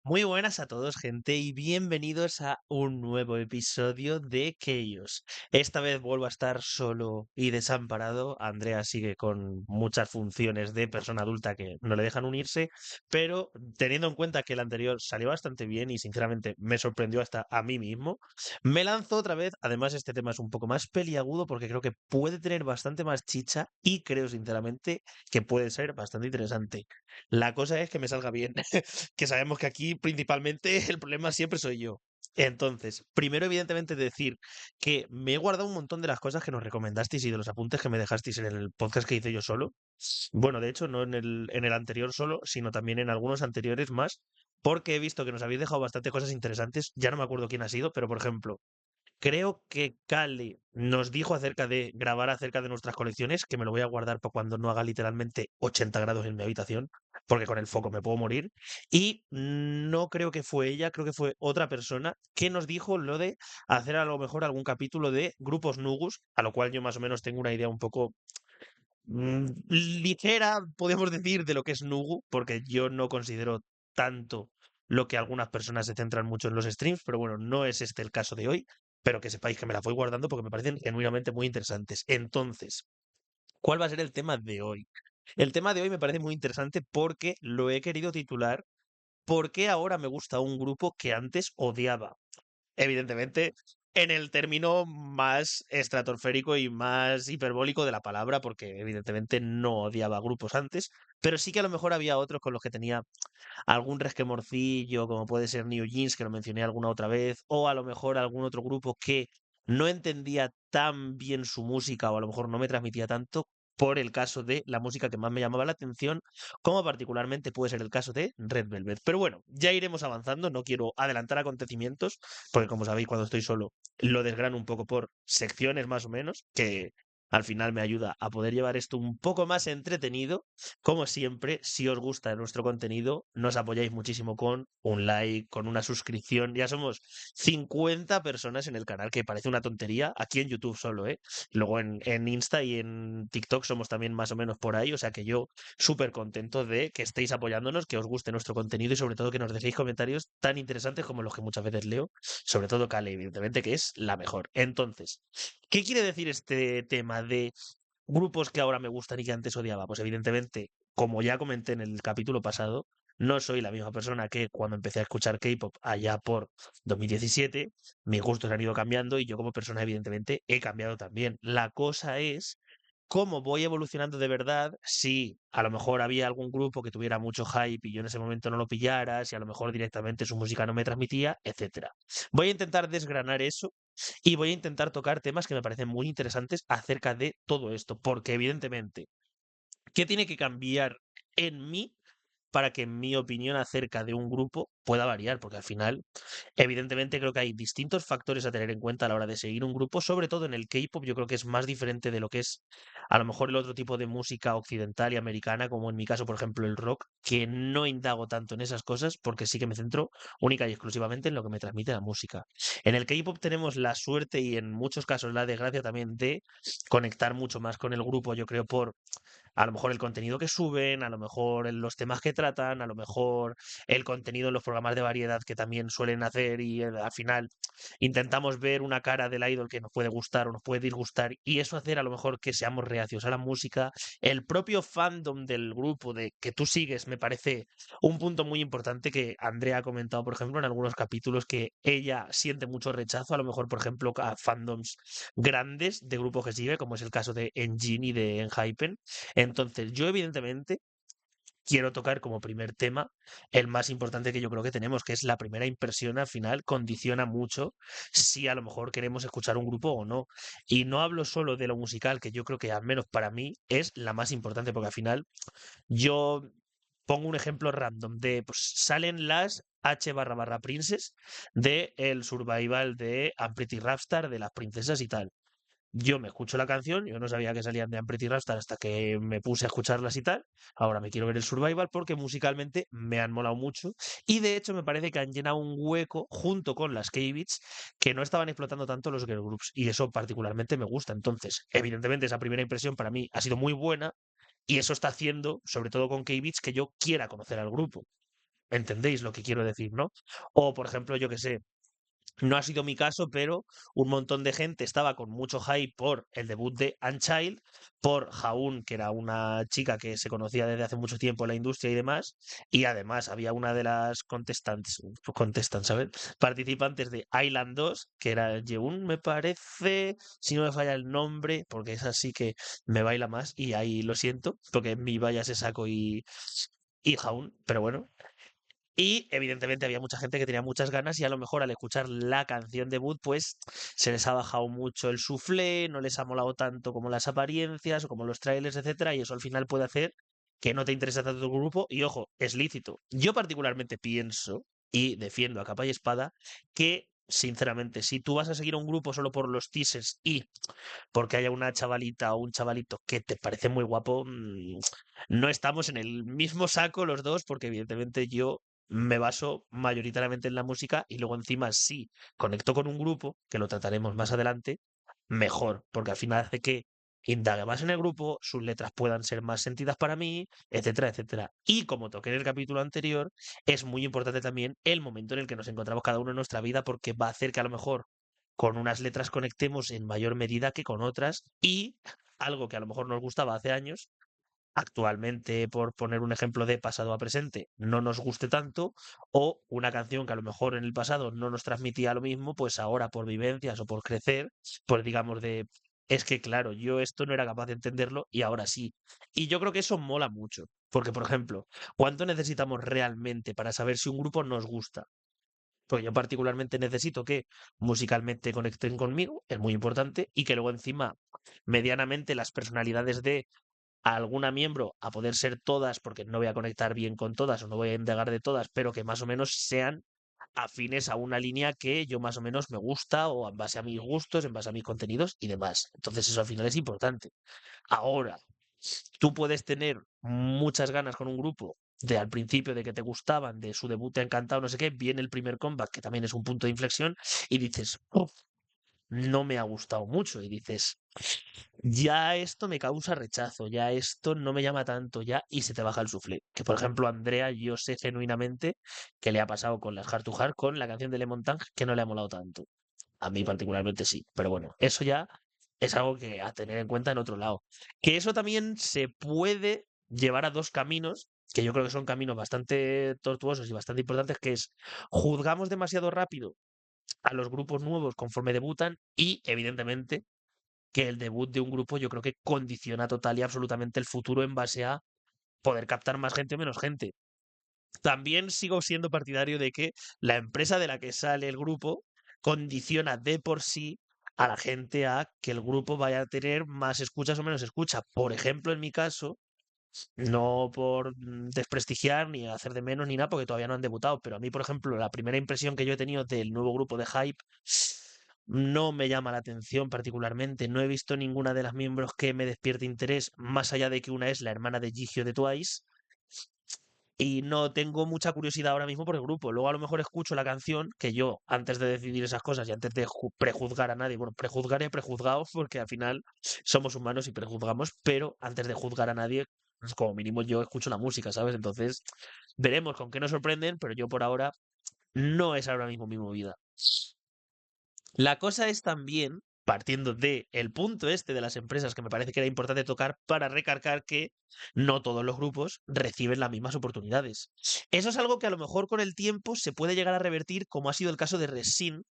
Muy buenas a todos, gente, y bienvenidos a un nuevo episodio de Chaos. Esta vez vuelvo a estar solo y desamparado. Andrea sigue con muchas funciones de persona adulta que no le dejan unirse, pero teniendo en cuenta que el anterior salió bastante bien y sinceramente me sorprendió hasta a mí mismo, me lanzo otra vez. Además, este tema es un poco más peliagudo porque creo que puede tener bastante más chicha y creo sinceramente que puede ser bastante interesante. La cosa es que me salga bien. Que sabemos que aquí principalmente el problema siempre soy yo. Entonces, primero evidentemente decir que me he guardado un montón de las cosas que nos recomendasteis y de los apuntes que me dejasteis en el podcast que hice yo solo. Bueno, de hecho, no en el anterior solo, sino también en algunos anteriores más, porque he visto que nos habéis dejado bastante cosas interesantes. Ya no me acuerdo quién ha sido, pero por ejemplo, creo que Cali nos dijo acerca de grabar acerca de nuestras colecciones, que me lo voy a guardar para cuando no haga literalmente 80 grados en mi habitación, porque con el foco me puedo morir. Y no creo que fue ella, creo que fue otra persona que nos dijo lo de hacer a lo mejor algún capítulo de grupos Nugus, a lo cual yo más o menos tengo una idea un poco ligera, podríamos decir, de lo que es Nugu, porque yo no considero tanto lo que algunas personas se centran mucho en los streams, pero bueno, no es este el caso de hoy, pero que sepáis que me la voy guardando porque me parecen genuinamente muy interesantes. Entonces, ¿cuál va a ser el tema de hoy? El tema de hoy me parece muy interesante porque lo he querido titular ¿Por qué ahora me gusta un grupo que antes odiaba? Evidentemente, en el término más estratosférico y más hiperbólico de la palabra, porque evidentemente no odiaba grupos antes, pero sí que a lo mejor había otros con los que tenía algún resquemorcillo, como puede ser New Jeans, que lo mencioné alguna otra vez, o a lo mejor algún otro grupo que no entendía tan bien su música o a lo mejor no me transmitía tanto por el caso de la música que más me llamaba la atención, como particularmente puede ser el caso de Red Velvet. Pero bueno, ya iremos avanzando, no quiero adelantar acontecimientos, porque como sabéis, cuando estoy solo lo desgrano un poco por secciones más o menos, que al final me ayuda a poder llevar esto un poco más entretenido. Como siempre, si os gusta nuestro contenido, nos apoyáis muchísimo con un like, con una suscripción. Ya somos 50 personas en el canal, que parece una tontería, aquí en YouTube solo, ¿eh? Luego en Insta y en TikTok somos también más o menos por ahí, o sea que yo súper contento de que estéis apoyándonos, que os guste nuestro contenido y sobre todo que nos dejéis comentarios tan interesantes como los que muchas veces leo, sobre todo Kale, evidentemente, que es la mejor. Entonces, ¿qué quiere decir este tema de grupos que ahora me gustan y que antes odiaba? Pues evidentemente, como ya comenté en el capítulo pasado, no soy la misma persona que cuando empecé a escuchar K-pop allá por 2017. Mis gustos han ido cambiando y yo como persona evidentemente he cambiado también. La cosa es cómo voy evolucionando de verdad, si a lo mejor había algún grupo que tuviera mucho hype y yo en ese momento no lo pillara, si a lo mejor directamente su música no me transmitía, etcétera. Voy a intentar desgranar eso y voy a intentar tocar temas que me parecen muy interesantes acerca de todo esto, porque evidentemente, ¿qué tiene que cambiar en mí para que mi opinión acerca de un grupo pueda variar? Porque al final, evidentemente, creo que hay distintos factores a tener en cuenta a la hora de seguir un grupo, sobre todo en el K-pop. Yo creo que es más diferente de lo que es a lo mejor el otro tipo de música occidental y americana, como en mi caso, por ejemplo, el rock, que no indago tanto en esas cosas porque sí que me centro única y exclusivamente en lo que me transmite la música. En el K-pop tenemos la suerte y en muchos casos la desgracia también de conectar mucho más con el grupo, yo creo, por a lo mejor el contenido que suben, a lo mejor los temas que tratan, a lo mejor el contenido en los programas de variedad que también suelen hacer y al final intentamos ver una cara del idol que nos puede gustar o nos puede disgustar y eso hacer a lo mejor que seamos reacios a la música. El propio fandom del grupo de que tú sigues me parece un punto muy importante que Andrea ha comentado, por ejemplo, en algunos capítulos que ella siente mucho rechazo, a lo mejor, por ejemplo, a fandoms grandes de grupos que sigue, como es el caso de Engine y de Enhypen. Entonces, yo evidentemente quiero tocar como primer tema el más importante que yo creo que tenemos, que es la primera impresión. Al final condiciona mucho si a lo mejor queremos escuchar un grupo o no. Y no hablo solo de lo musical, que yo creo que al menos para mí es la más importante, porque al final yo pongo un ejemplo random de, pues salen las H barra barra Princess de el survival de I'm Pretty Rapstar, de las princesas y tal. Yo me escucho la canción, yo no sabía que salían de Pretty Rastar hasta que me puse a escucharlas y tal. Ahora me quiero ver el Survival porque musicalmente me han molado mucho. Y de hecho me parece que han llenado un hueco junto con las K-Beats que no estaban explotando tanto los girl groups. Y eso particularmente me gusta. Entonces, evidentemente esa primera impresión para mí ha sido muy buena y eso está haciendo, sobre todo con K-Beats, que yo quiera conocer al grupo. ¿Entendéis lo que quiero decir, no? O, por ejemplo, yo que sé, no ha sido mi caso, pero un montón de gente estaba con mucho hype por el debut de Unchild, por Jaun, que era una chica que se conocía desde hace mucho tiempo en la industria y demás, y además había una de las ¿sabes? Participantes de Island 2, que era Yeun, me parece, si no me falla el nombre, porque es así que me baila más, y ahí lo siento, porque mi vaya se saco y Jaun, pero bueno, y evidentemente había mucha gente que tenía muchas ganas y a lo mejor al escuchar la canción debut, pues se les ha bajado mucho el suflé, no les ha molado tanto como las apariencias o como los trailers, etcétera, y eso al final puede hacer que no te interese tanto el grupo. Y ojo, es lícito. Yo particularmente pienso y defiendo a capa y espada que, sinceramente, si tú vas a seguir a un grupo solo por los teasers y porque haya una chavalita o un chavalito que te parece muy guapo, no estamos en el mismo saco los dos, porque evidentemente yo me baso mayoritariamente en la música y luego encima si conecto con un grupo, que lo trataremos más adelante, mejor, porque al final hace que indague más en el grupo, sus letras puedan ser más sentidas para mí, etcétera, etcétera. Y como toqué en el capítulo anterior, es muy importante también el momento en el que nos encontramos cada uno en nuestra vida, porque va a hacer que a lo mejor con unas letras conectemos en mayor medida que con otras y algo que a lo mejor nos gustaba hace años, actualmente, por poner un ejemplo de pasado a presente, no nos guste tanto, o una canción que a lo mejor en el pasado no nos transmitía lo mismo, pues ahora por vivencias o por crecer, pues digamos de, es que claro, yo esto no era capaz de entenderlo y ahora sí. Y yo creo que eso mola mucho, porque por ejemplo, ¿cuánto necesitamos realmente para saber si un grupo nos gusta? Porque yo particularmente necesito que musicalmente conecten conmigo, es muy importante, y que luego encima, medianamente, las personalidades de alguna miembro, a poder ser todas, porque no voy a conectar bien con todas o no voy a indagar de todas, pero que más o menos sean afines a una línea que yo más o menos me gusta o en base a mis gustos, en base a mis contenidos y demás. Entonces eso al final es importante. Ahora, tú puedes tener muchas ganas con un grupo de al principio de que te gustaban, de su debut te ha encantado, no sé qué, viene el primer comeback, que también es un punto de inflexión, y dices, "Uf, no me ha gustado mucho", y dices, ya esto me causa rechazo, ya esto no me llama tanto, ya, y se te baja el suflé. Que por ejemplo, Andrea, yo sé genuinamente que le ha pasado con las Heart to Heart, con la canción de Lemon Tang, que no le ha molado tanto. A mí particularmente sí, pero bueno, eso ya es algo que a tener en cuenta en otro lado. Que eso también se puede llevar a dos caminos, que yo creo que son caminos bastante tortuosos y bastante importantes, que es juzgamos demasiado rápido a los grupos nuevos conforme debutan y evidentemente que el debut de un grupo yo creo que condiciona total y absolutamente el futuro en base a poder captar más gente o menos gente. También sigo siendo partidario de que la empresa de la que sale el grupo condiciona de por sí a la gente a que el grupo vaya a tener más escuchas o menos escucha. Por ejemplo, en mi caso, no por desprestigiar ni hacer de menos ni nada, porque todavía no han debutado, pero a mí, por ejemplo, la primera impresión que yo he tenido del nuevo grupo de Hype no me llama la atención particularmente. No he visto ninguna de las miembros que me despierte interés, más allá de que una es la hermana de Gigio de Twice, y no tengo mucha curiosidad ahora mismo por el grupo. Luego a lo mejor escucho la canción, que yo, antes de decidir esas cosas y antes de prejuzgar a nadie, bueno, prejuzgar he prejuzgado porque al final somos humanos y prejuzgamos, pero antes de juzgar a nadie, pues como mínimo yo escucho la música, ¿sabes? Entonces, veremos con qué nos sorprenden, pero yo por ahora no es ahora mismo mi movida. La cosa es también, partiendo de el punto este de las empresas, que me parece que era importante tocar para recargar que no todos los grupos reciben las mismas oportunidades. Eso es algo que a lo mejor con el tiempo se puede llegar a revertir, como ha sido el caso de Resin,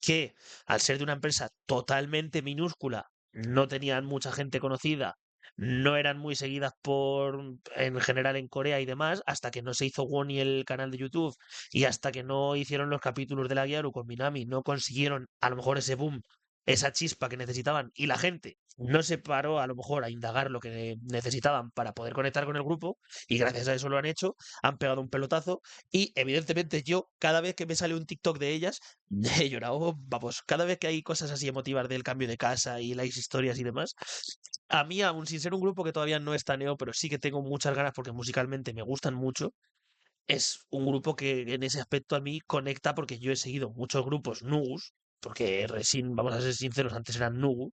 que al ser de una empresa totalmente minúscula, no tenían mucha gente conocida, no eran muy seguidas por en general en Corea y demás, hasta que no se hizo Wonny el canal de YouTube y hasta que no hicieron los capítulos de la Gyaru con Minami, no consiguieron a lo mejor ese boom, esa chispa que necesitaban y la gente no se paró a lo mejor a indagar lo que necesitaban para poder conectar con el grupo y gracias a eso lo han hecho, han pegado un pelotazo y evidentemente yo cada vez que me sale un TikTok de ellas he llorado, vamos, cada vez que hay cosas así emotivas del cambio de casa y las historias y demás, a mí aún sin ser un grupo que todavía no está neo, pero sí que tengo muchas ganas porque musicalmente me gustan mucho, es un grupo que en ese aspecto a mí conecta porque yo he seguido muchos grupos Nugus, porque Resin, vamos a ser sinceros, antes eran Nugu,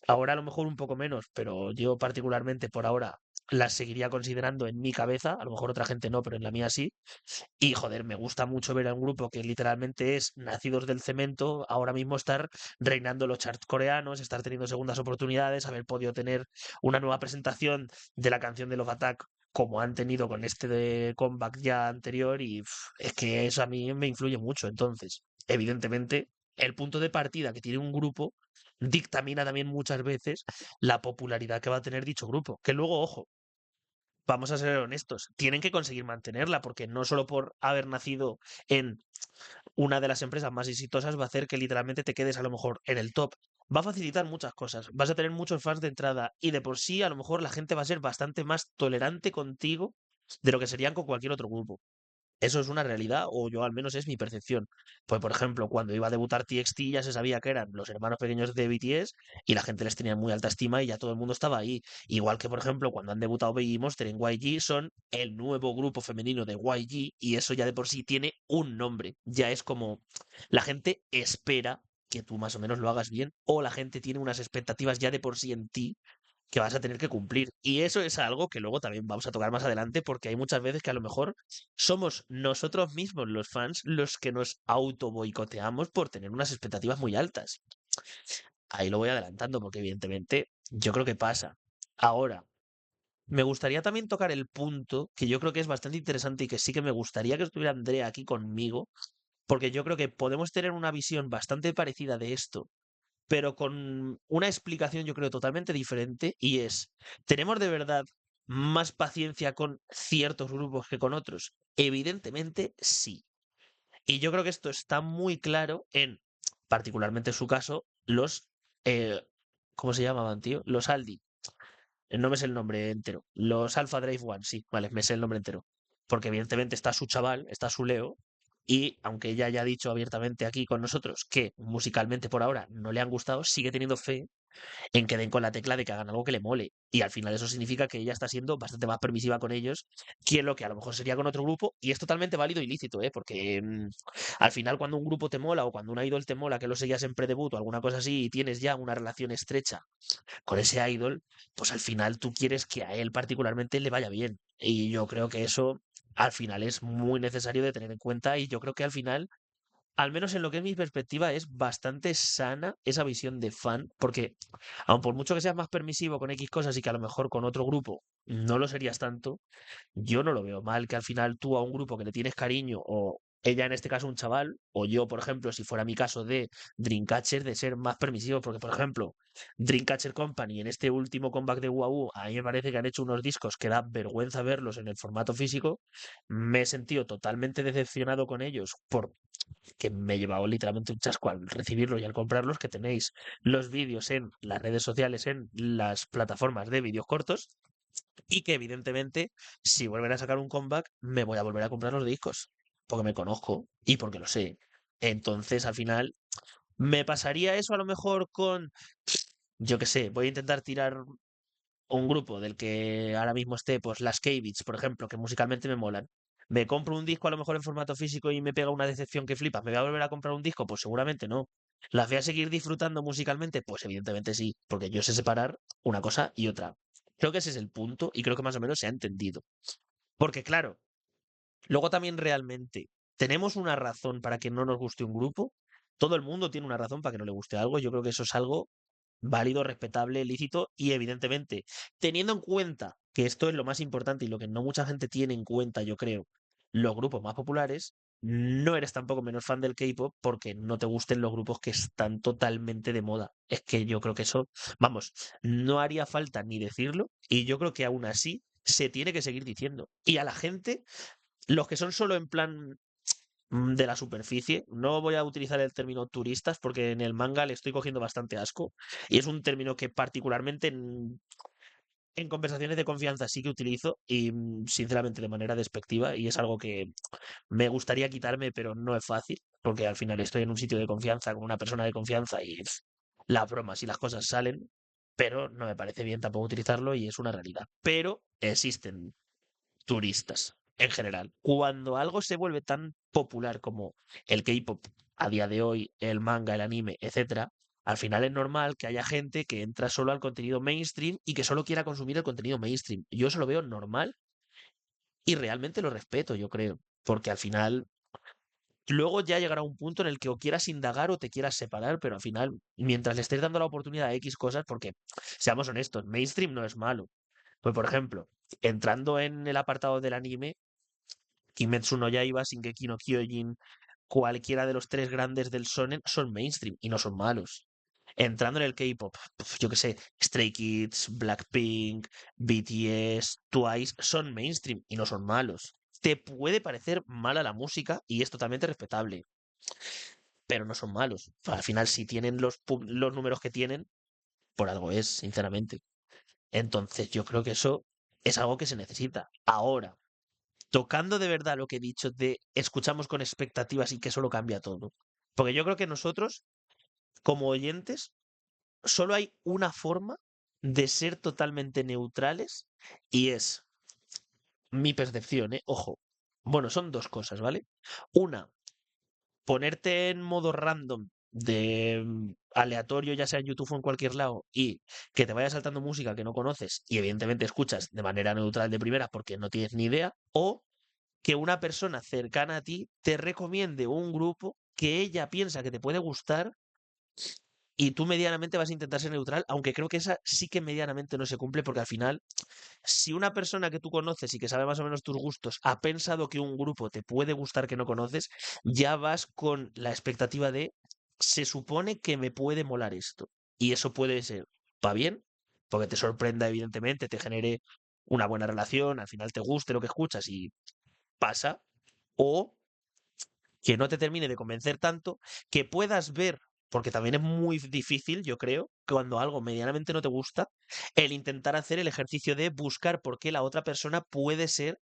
ahora a lo mejor un poco menos, pero yo particularmente por ahora las seguiría considerando en mi cabeza, a lo mejor otra gente no, pero en la mía sí. Y joder, me gusta mucho ver a un grupo que literalmente es nacidos del cemento, ahora mismo estar reinando los charts coreanos, estar teniendo segundas oportunidades, haber podido tener una nueva presentación de la canción de Love Attack como han tenido con este de comeback ya anterior y es que eso a mí me influye mucho. Entonces, evidentemente, el punto de partida que tiene un grupo dictamina también muchas veces la popularidad que va a tener dicho grupo. Que luego, ojo, vamos a ser honestos, tienen que conseguir mantenerla, porque no solo por haber nacido en una de las empresas más exitosas va a hacer que literalmente te quedes a lo mejor en el top. Va a facilitar muchas cosas, vas a tener muchos fans de entrada y de por sí a lo mejor la gente va a ser bastante más tolerante contigo de lo que serían con cualquier otro grupo. Eso es una realidad, o yo al menos es mi percepción. Pues, por ejemplo, cuando iba a debutar TXT ya se sabía que eran los hermanos pequeños de BTS y la gente les tenía muy alta estima y ya todo el mundo estaba ahí. Igual que, por ejemplo, cuando han debutado Baby y Monster en YG, son el nuevo grupo femenino de YG y eso ya de por sí tiene un nombre. Ya es como la gente espera que tú más o menos lo hagas bien o la gente tiene unas expectativas ya de por sí en ti que vas a tener que cumplir. Y eso es algo que luego también vamos a tocar más adelante, porque hay muchas veces que a lo mejor somos nosotros mismos, los fans, los que nos auto boicoteamos por tener unas expectativas muy altas. Ahí lo voy adelantando, porque evidentemente yo creo que pasa. Ahora, me gustaría también tocar el punto que yo creo que es bastante interesante y que sí que me gustaría que estuviera Andrea aquí conmigo, porque yo creo que podemos tener una visión bastante parecida de esto, pero con una explicación yo creo totalmente diferente y es, ¿tenemos de verdad más paciencia con ciertos grupos que con otros? Evidentemente sí. Y yo creo que esto está muy claro en, particularmente en su caso, los, eh, ¿cómo se llamaban, tío? Los Aldi. No me sé el nombre entero. Los Alpha Drive One, sí, vale, me sé el nombre entero. Porque evidentemente está su chaval, está su Leo, y aunque ella haya dicho abiertamente aquí con nosotros que musicalmente por ahora no le han gustado, sigue teniendo fe en que den con la tecla de que hagan algo que le mole. Y al final eso significa que ella está siendo bastante más permisiva con ellos que lo que a lo mejor sería con otro grupo. Y es totalmente válido e ilícito, ¿eh? Porque al final cuando un grupo te mola o cuando un idol te mola que lo seguías en predebut o alguna cosa así y tienes ya una relación estrecha con ese idol, pues al final tú quieres que a él particularmente le vaya bien. Y yo creo que eso al final es muy necesario de tener en cuenta y yo creo que al final al menos en lo que es mi perspectiva, es bastante sana esa visión de fan, porque aun por mucho que seas más permisivo con X cosas y que a lo mejor con otro grupo no lo serías tanto, yo no lo veo mal que al final tú a un grupo que le tienes cariño, o ella en este caso un chaval, o yo, por ejemplo, si fuera mi caso de Dreamcatcher, de ser más permisivo, porque por ejemplo, Dreamcatcher Company en este último comeback de WoW, a mí me parece que han hecho unos discos que da vergüenza verlos en el formato físico, me he sentido totalmente decepcionado con ellos por que me he llevado literalmente un chasco al recibirlos y al comprarlos, que tenéis los vídeos en las redes sociales, en las plataformas de vídeos cortos, y que evidentemente, si vuelven a sacar un comeback, me voy a volver a comprar los discos, porque me conozco y porque lo sé. Entonces, al final, ¿me pasaría eso a lo mejor con, yo qué sé, voy a intentar tirar un grupo del que ahora mismo esté, pues las K-Beats, por ejemplo, que musicalmente me molan? ¿Me compro un disco a lo mejor en formato físico y me pega una decepción que flipas? ¿Me voy a volver a comprar un disco? Pues seguramente no. ¿Las voy a seguir disfrutando musicalmente? Pues evidentemente sí, porque yo sé separar una cosa y otra. Creo que ese es el punto y creo que más o menos se ha entendido. Porque claro, luego también realmente tenemos una razón para que no nos guste un grupo. Todo el mundo tiene una razón para que no le guste algo. Yo creo que eso es algo válido, respetable, lícito y evidentemente, teniendo en cuenta que esto es lo más importante y lo que no mucha gente tiene en cuenta, yo creo, los grupos más populares, no eres tampoco menos fan del K-pop porque no te gusten los grupos que están totalmente de moda. Es que yo creo que eso, vamos, no haría falta ni decirlo y yo creo que aún así se tiene que seguir diciendo. Y a la gente, los que son solo en plan de la superficie. No voy a utilizar el término turistas porque en el manga le estoy cogiendo bastante asco y es un término que particularmente en conversaciones de confianza sí que utilizo y sinceramente de manera despectiva y es algo que me gustaría quitarme pero no es fácil porque al final estoy en un sitio de confianza con una persona de confianza y las bromas y las cosas salen, pero no me parece bien tampoco utilizarlo y es una realidad. Pero existen turistas en general. Cuando algo se vuelve tan popular como el K-pop a día de hoy, el manga, el anime, etcétera, Al final es normal que haya gente que entra solo al contenido mainstream y que solo quiera consumir el contenido mainstream. Yo eso lo veo normal y realmente lo respeto, yo creo. Porque al final, luego ya llegará un punto en el que o quieras indagar o te quieras separar, pero al final, mientras le estés dando la oportunidad a X cosas, porque seamos honestos, mainstream no es malo. Pues por ejemplo, entrando en el apartado del anime, Kimetsu no Yaiba, Shingeki no Kyojin, cualquiera de los tres grandes del shonen son mainstream y no son malos. Entrando en el K-pop, yo qué sé, Stray Kids, Blackpink, BTS, Twice son mainstream y no son malos. Te puede parecer mala la música y es totalmente respetable, pero no son malos. Al final, si tienen los números que tienen, por algo es, sinceramente. Entonces, yo creo que eso es algo que se necesita. Ahora, tocando de verdad lo que he dicho de escuchamos con expectativas y que eso lo cambia todo. Porque yo creo que nosotros, como oyentes, solo hay una forma de ser totalmente neutrales y es mi percepción, ¿eh? Ojo. Bueno, son dos cosas, ¿vale? Una, ponerte en modo random de aleatorio, ya sea en YouTube o en cualquier lado, y que te vaya saltando música que no conoces y evidentemente escuchas de manera neutral de primera porque no tienes ni idea, o que una persona cercana a ti te recomiende un grupo que ella piensa que te puede gustar y tú medianamente vas a intentar ser neutral, aunque creo que esa sí que medianamente no se cumple porque al final, si una persona que tú conoces y que sabe más o menos tus gustos ha pensado que un grupo te puede gustar que no conoces, ya vas con la expectativa de, se supone que me puede molar esto. Y eso puede ser, va bien, porque te sorprenda evidentemente, te genere una buena relación, al final te guste lo que escuchas y pasa, o que no te termine de convencer tanto, que puedas ver, porque también es muy difícil, yo creo, cuando algo medianamente no te gusta, el intentar hacer el ejercicio de buscar por qué la otra persona puede ser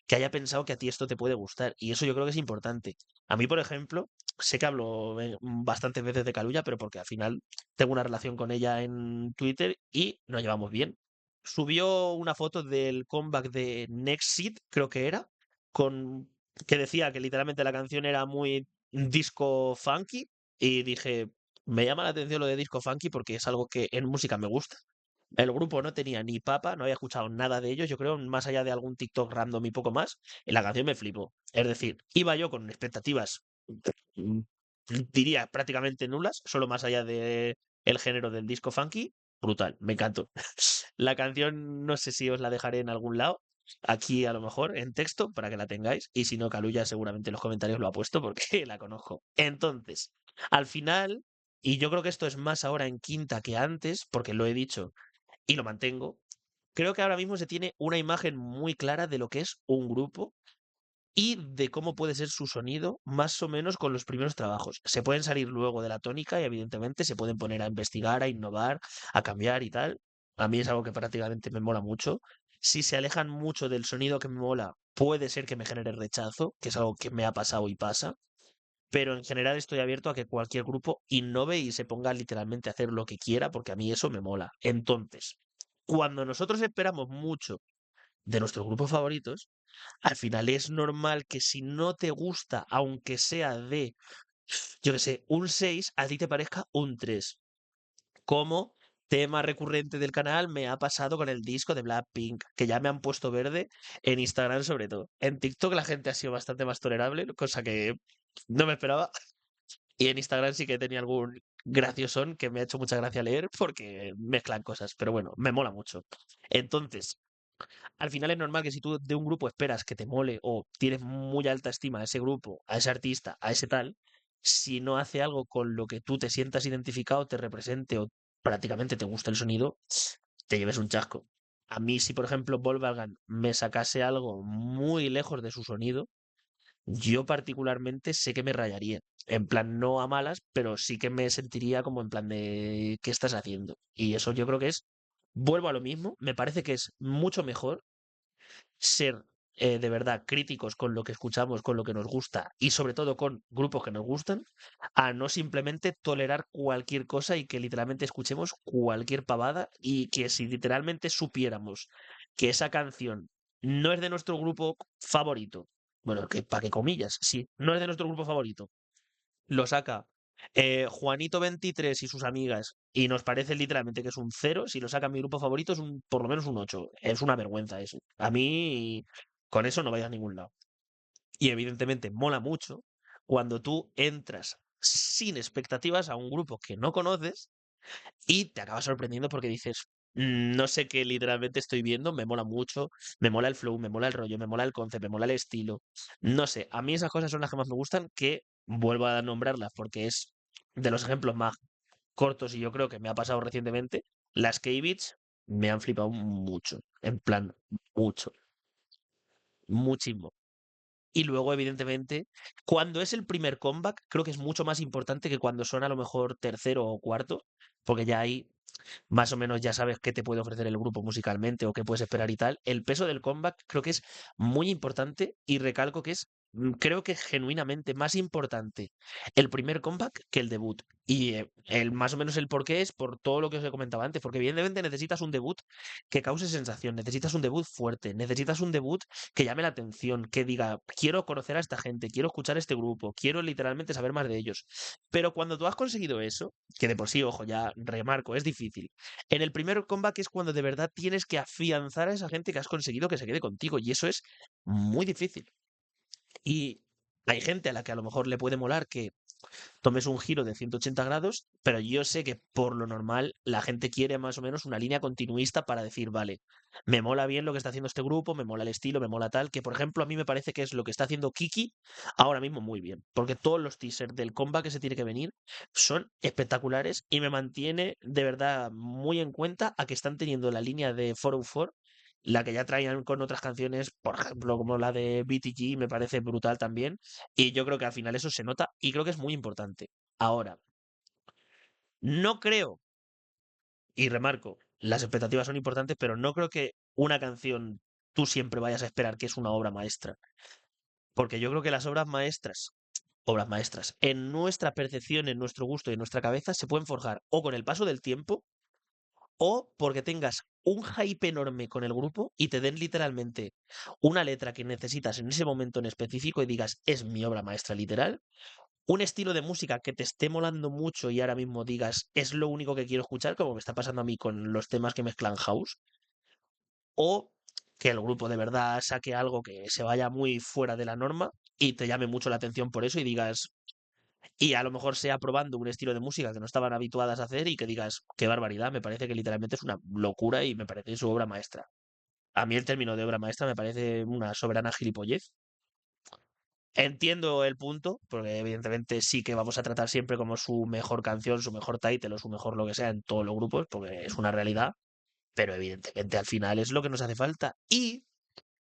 que haya pensado que a ti esto te puede gustar. Y eso yo creo que es importante. A mí, por ejemplo, sé que hablo bastantes veces de Caluya, pero porque al final tengo una relación con ella en Twitter y nos llevamos bien. Subió una foto del comeback de Next Seed, creo que era, con que decía que literalmente la canción era muy disco funky y dije, me llama la atención lo de disco funky porque es algo que en música me gusta. El grupo no tenía ni papa, no había escuchado nada de ellos, yo creo, más allá de algún TikTok random y poco más, y la canción me flipó. Es decir, iba yo con expectativas, mm, diría prácticamente nulas, solo más allá de el género del disco funky, brutal, me encantó. La canción no sé si os la dejaré en algún lado, aquí a lo mejor en texto para que la tengáis, y si no, Caluya seguramente en los comentarios lo ha puesto porque la conozco. Entonces, al final, y yo creo que esto es más ahora en quinta que antes, porque lo he dicho y lo mantengo, creo que ahora mismo se tiene una imagen muy clara de lo que es un grupo y de cómo puede ser su sonido, más o menos con los primeros trabajos. Se pueden salir luego de la tónica y evidentemente se pueden poner a investigar, a innovar, a cambiar y tal. A mí es algo que prácticamente me mola mucho. Si se alejan mucho del sonido que me mola, puede ser que me genere rechazo, que es algo que me ha pasado y pasa. Pero en general estoy abierto a que cualquier grupo innove y se ponga literalmente a hacer lo que quiera, porque a mí eso me mola. Entonces, cuando nosotros esperamos mucho de nuestros grupos favoritos, al final es normal que si no te gusta, aunque sea de, yo qué sé, un 6 a ti te parezca un 3. Como tema recurrente del canal me ha pasado con el disco de Blackpink, que ya me han puesto verde en Instagram sobre todo. En TikTok la gente ha sido bastante más tolerable, cosa que no me esperaba. Y en Instagram sí que tenía algún graciosón que me ha hecho mucha gracia leer porque mezclan cosas, pero bueno, me mola mucho. Entonces, al final es normal que si tú de un grupo esperas que te mole o tienes muy alta estima a ese grupo, a ese artista, a ese tal, si no hace algo con lo que tú te sientas identificado, te represente o prácticamente te gusta el sonido, te lleves un chasco. A mí, si por ejemplo Volkswagen me sacase algo muy lejos de su sonido, yo particularmente sé que me rayaría. En plan, no a malas, pero sí que me sentiría como en plan de ¿qué estás haciendo? Y eso yo creo que es, vuelvo a lo mismo, me parece que es mucho mejor ser de verdad críticos con lo que escuchamos, con lo que nos gusta y sobre todo con grupos que nos gustan, a no simplemente tolerar cualquier cosa y que literalmente escuchemos cualquier pavada y que si literalmente supiéramos que esa canción no es de nuestro grupo favorito, bueno, que para qué comillas, sí, no es de nuestro grupo favorito, lo saca Juanito 23 y sus amigas, y nos parece literalmente que es un cero, si lo saca mi grupo favorito es un, por lo menos un 8. Es una vergüenza eso. A mí, con eso no vayas a ningún lado. Y evidentemente mola mucho cuando tú entras sin expectativas a un grupo que no conoces y te acabas sorprendiendo porque dices, No sé qué literalmente estoy viendo, me mola mucho, me mola el flow, me mola el rollo, me mola el concepto, me mola el estilo. No sé, a mí esas cosas son las que más me gustan, que vuelvo a nombrarlas porque es de los ejemplos más cortos y yo creo que me ha pasado recientemente. Las K-Beats me han flipado mucho, en plan, mucho, muchísimo. Y luego, evidentemente, cuando es el primer comeback, creo que es mucho más importante que cuando son a lo mejor tercero o cuarto, porque ya ahí más o menos ya sabes qué te puede ofrecer el grupo musicalmente o qué puedes esperar y tal. El peso del comeback creo que es muy importante y recalco que es, creo que genuinamente más importante el primer comeback que el debut. Y el más o menos el porqué es por todo lo que os he comentado antes, porque evidentemente necesitas un debut que cause sensación, necesitas un debut fuerte, necesitas un debut que llame la atención, que diga, quiero conocer a esta gente, quiero escuchar a este grupo, quiero literalmente saber más de ellos. Pero cuando tú has conseguido eso, que de por sí, ojo, ya remarco, es difícil. En el primer comeback es cuando de verdad tienes que afianzar a esa gente que has conseguido que se quede contigo, y eso es muy difícil. Y hay gente a la que a lo mejor le puede molar que tomes un giro de 180 grados, pero yo sé que por lo normal la gente quiere más o menos una línea continuista para decir, vale, me mola bien lo que está haciendo este grupo, me mola el estilo, me mola tal, que por ejemplo a mí me parece que es lo que está haciendo Kiki ahora mismo muy bien, porque todos los teasers del comeback que se tiene que venir son espectaculares y me mantiene de verdad muy en cuenta a que están teniendo la línea de 404, la que ya traían con otras canciones, por ejemplo, como la de BTG, me parece brutal también, y yo creo que al final eso se nota y creo que es muy importante. Ahora, no creo, y remarco, las expectativas son importantes, pero no creo que una canción tú siempre vayas a esperar que es una obra maestra. Porque yo creo que las obras maestras, en nuestra percepción, en nuestro gusto y en nuestra cabeza, se pueden forjar o con el paso del tiempo o porque tengas un hype enorme con el grupo y te den literalmente una letra que necesitas en ese momento en específico y digas, es mi obra maestra literal, un estilo de música que te esté molando mucho y ahora mismo digas, es lo único que quiero escuchar, como me está pasando a mí con los temas que mezclan house, o que el grupo de verdad saque algo que se vaya muy fuera de la norma y te llame mucho la atención por eso y digas, y a lo mejor sea probando un estilo de música que no estaban habituadas a hacer y que digas, qué barbaridad, me parece que literalmente es una locura y me parece su obra maestra. A mí el término de obra maestra me parece una soberana gilipollez. Entiendo el punto, porque evidentemente sí que vamos a tratar siempre como su mejor canción, su mejor title o su mejor lo que sea en todos los grupos, porque es una realidad, pero evidentemente al final es lo que nos hace falta. Y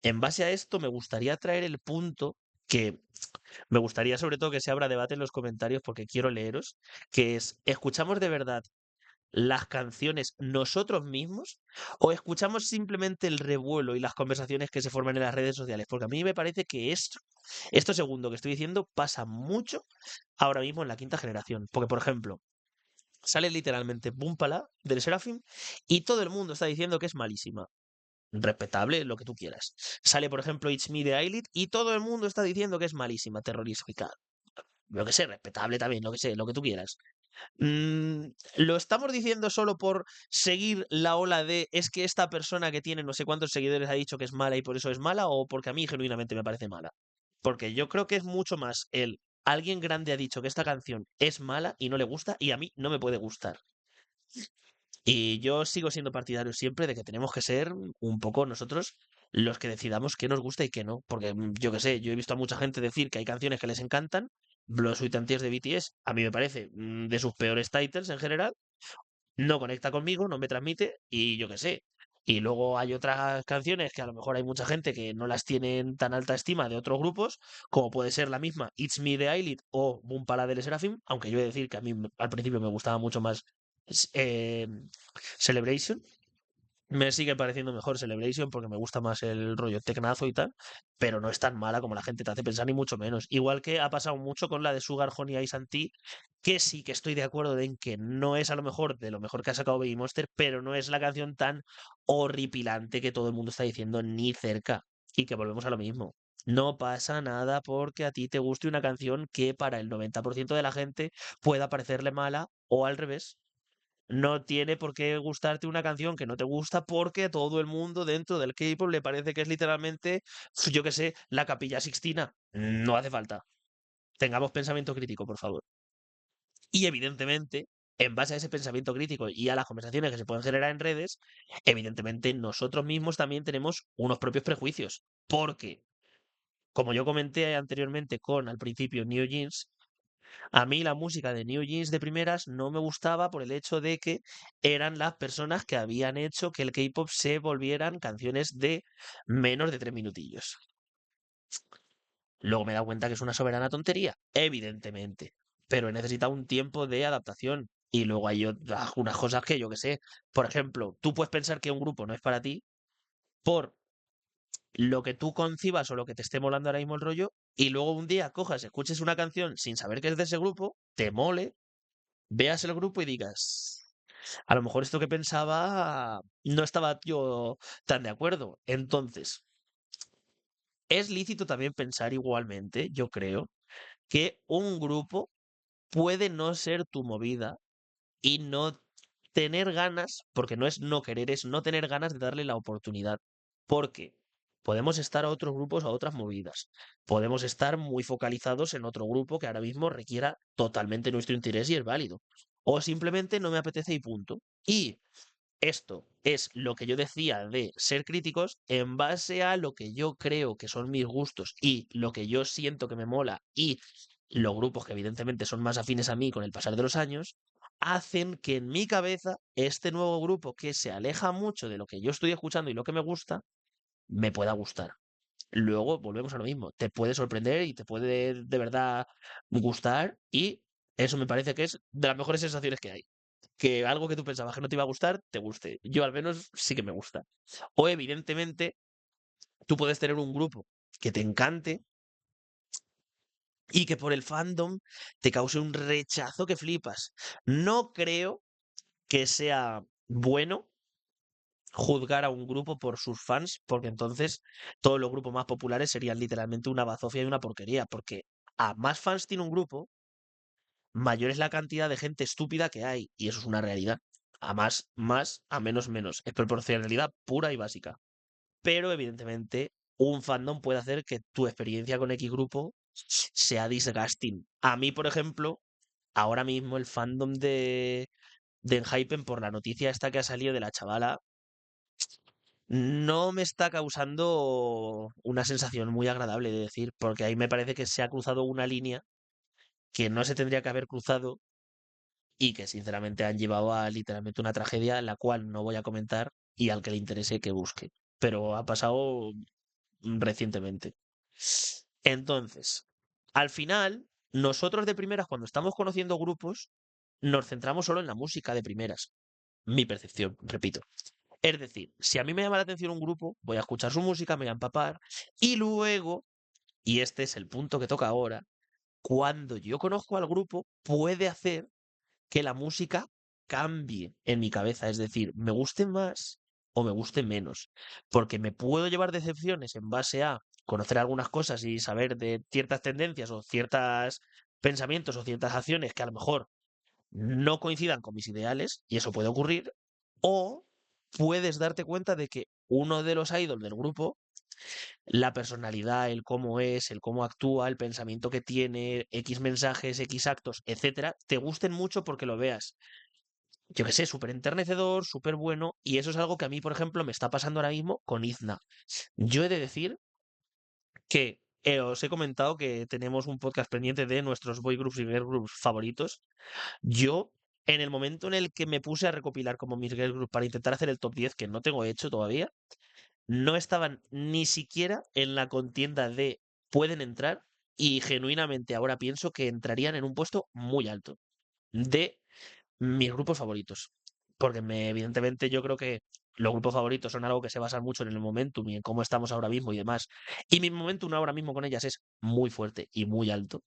en base a esto me gustaría traer el punto que me gustaría sobre todo que se abra debate en los comentarios porque quiero leeros, que es, ¿escuchamos de verdad las canciones nosotros mismos o escuchamos simplemente el revuelo y las conversaciones que se forman en las redes sociales? Porque a mí me parece que esto segundo que estoy diciendo pasa mucho ahora mismo en la quinta generación. Porque, por ejemplo, sale literalmente Búmpala del Seraphim y todo el mundo está diciendo que es malísima. Respetable, lo que tú quieras. Sale, por ejemplo, It's Me de Ailit y todo el mundo está diciendo que es malísima, terrorífica. Lo que sé, respetable también, lo que sé, lo que tú quieras. ¿Lo estamos diciendo solo por seguir la ola de es que esta persona que tiene no sé cuántos seguidores ha dicho que es mala y por eso es mala o porque a mí genuinamente me parece mala? Porque yo creo que es mucho más el alguien grande ha dicho que esta canción es mala y no le gusta y a mí no me puede gustar. Y yo sigo siendo partidario siempre de que tenemos que ser un poco nosotros los que decidamos qué nos gusta y qué no. Porque yo qué sé, yo he visto a mucha gente decir que hay canciones que les encantan. Blood, Sweat and Tears de BTS, a mí me parece de sus peores titles en general, no conecta conmigo, no me transmite y yo qué sé. Y luego hay otras canciones que a lo mejor hay mucha gente que no las tiene en tan alta estima de otros grupos, como puede ser la misma It's Me de Ailit o Boom Pala del Seraphim, aunque yo he de decir que a mí al principio me gustaba mucho más eh, Celebration. Me sigue pareciendo mejor Celebration porque me gusta más el rollo tecnazo y tal, pero no es tan mala como la gente te hace pensar, ni mucho menos. Igual que ha pasado mucho con la de Sugar Honey Ice and Tea, que sí que estoy de acuerdo en que no es a lo mejor de lo mejor que ha sacado Baby Monster, pero no es la canción tan horripilante que todo el mundo está diciendo ni cerca. Y que volvemos a lo mismo. No pasa nada porque a ti te guste una canción que para el 90% de la gente pueda parecerle mala o al revés. No tiene por qué gustarte una canción que no te gusta porque a todo el mundo dentro del K-pop le parece que es literalmente, yo qué sé, la Capilla Sixtina. No hace falta. Tengamos pensamiento crítico, por favor. Y evidentemente, en base a ese pensamiento crítico y a las conversaciones que se pueden generar en redes, evidentemente nosotros mismos también tenemos unos propios prejuicios. Porque, como yo comenté anteriormente con al principio New Jeans, a mí la música de New Jeans de primeras no me gustaba por el hecho de que eran las personas que habían hecho que el K-pop se volvieran canciones de menos de 3 minutillos. Luego me he dado cuenta que es una soberana tontería, evidentemente, pero he necesitado un tiempo de adaptación. Y luego hay unas cosas que yo que sé. Por ejemplo, tú puedes pensar que un grupo no es para ti por lo que tú concibas o lo que te esté molando ahora mismo el rollo, y luego un día cojas, escuches una canción sin saber que es de ese grupo, te mole, veas el grupo y digas, a lo mejor esto que pensaba no estaba yo tan de acuerdo. Entonces, es lícito también pensar igualmente, yo creo, que un grupo puede no ser tu movida y no tener ganas, porque no es no querer, es no tener ganas de darle la oportunidad. Porque podemos estar a otros grupos, a otras movidas. Podemos estar muy focalizados en otro grupo que ahora mismo requiera totalmente nuestro interés y es válido. O simplemente no me apetece y punto. Y esto es lo que yo decía de ser críticos en base a lo que yo creo que son mis gustos y lo que yo siento que me mola y los grupos que evidentemente son más afines a mí con el pasar de los años, hacen que en mi cabeza este nuevo grupo que se aleja mucho de lo que yo estoy escuchando y lo que me gusta, me pueda gustar. Luego volvemos a lo mismo, te puede sorprender y te puede de verdad gustar y eso me parece que es de las mejores sensaciones que hay que algo que tú pensabas que no te iba a gustar, te guste. Yo al menos sí que me gusta. O evidentemente, tú puedes tener un grupo que te encante y que por el fandom te cause un rechazo que flipas. No creo que sea bueno juzgar a un grupo por sus fans, porque entonces todos los grupos más populares serían literalmente una bazofia y una porquería, porque a más fans tiene un grupo, mayor es la cantidad de gente estúpida que hay, y eso es una realidad. A más, a menos. Es proporcionalidad pura y básica. Pero evidentemente, un fandom puede hacer que tu experiencia con X grupo sea disgusting. A mí, por ejemplo, ahora mismo el fandom de Enhypen por la noticia esta que ha salido de la chavala no me está causando una sensación muy agradable de decir, porque ahí me parece que se ha cruzado una línea que no se tendría que haber cruzado y que sinceramente han llevado a literalmente una tragedia, la cual no voy a comentar y al que le interese que busque. Pero ha pasado recientemente. Entonces, al final, nosotros de primeras, cuando estamos conociendo grupos, nos centramos solo en la música de primeras. Mi percepción, repito. Es decir, si a mí me llama la atención un grupo, voy a escuchar su música, me voy a empapar y luego, y este es el punto que toca ahora, cuando yo conozco al grupo, puede hacer que la música cambie en mi cabeza, es decir, me guste más o me guste menos, porque me puedo llevar decepciones en base a conocer algunas cosas y saber de ciertas tendencias o ciertos pensamientos o ciertas acciones que a lo mejor no coincidan con mis ideales, y eso puede ocurrir, o puedes darte cuenta de que uno de los idols del grupo, la personalidad, el cómo es, el cómo actúa, el pensamiento que tiene, X mensajes, X actos, etcétera, te gusten mucho porque lo veas yo qué sé, súper enternecedor, súper bueno, y eso es algo que a mí, por ejemplo, me está pasando ahora mismo con Izna. Yo he de decir que os he comentado que tenemos un podcast pendiente de nuestros boy groups y girl groups favoritos. Yo, en el momento en el que me puse a recopilar como mis girl groups para intentar hacer el top 10 que no tengo hecho todavía, no estaban ni siquiera en la contienda de pueden entrar, y genuinamente ahora pienso que entrarían en un puesto muy alto de mis grupos favoritos. Porque evidentemente yo creo que los grupos favoritos son algo que se basan mucho en el momentum y en cómo estamos ahora mismo y demás. Y mi momentum ahora mismo con ellas es muy fuerte y muy alto.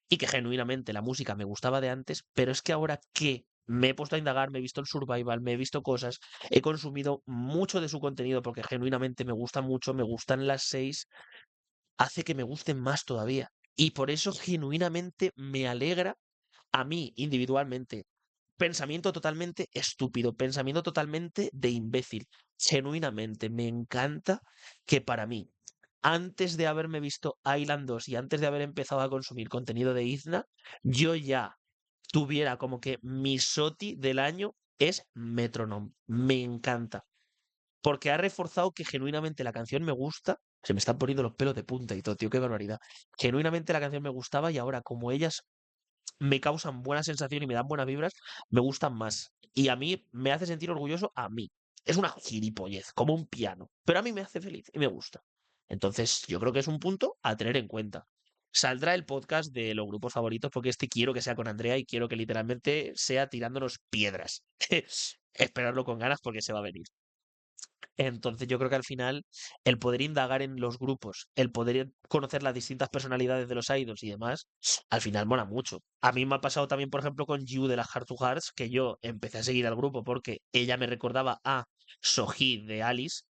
Y que genuinamente la música me gustaba de antes, pero es que ahora que me he puesto a indagar, me he visto el Survival, me he visto cosas, he consumido mucho de su contenido porque genuinamente me gusta mucho, me gustan las seis, hace que me gusten más todavía. Y por eso genuinamente me alegra a mí individualmente. Pensamiento totalmente estúpido, pensamiento totalmente de imbécil. Genuinamente, me encanta que para mí, antes de haberme visto Island 2 y antes de haber empezado a consumir contenido de Izna, yo ya tuviera como que mi SOTI del año es Metronome. Me encanta. Porque ha reforzado que genuinamente la canción me gusta. Se me están poniendo los pelos de punta y todo, tío, qué barbaridad. Genuinamente la canción me gustaba y ahora como ellas me causan buena sensación y me dan buenas vibras, me gustan más. Y a mí me hace sentir orgulloso a mí. Es una gilipollez, como un piano, pero a mí me hace feliz y me gusta. Entonces, yo creo que es un punto a tener en cuenta. Saldrá el podcast de los grupos favoritos porque este quiero que sea con Andrea y quiero que literalmente sea tirándonos piedras. Esperarlo con ganas porque se va a venir. Entonces yo creo que al final el poder indagar en los grupos, el poder conocer las distintas personalidades de los idols y demás, al final mola mucho. A mí me ha pasado también, por ejemplo, con Yu de las Heart to Hearts, que yo empecé a seguir al grupo porque ella me recordaba a Sohee de Alice,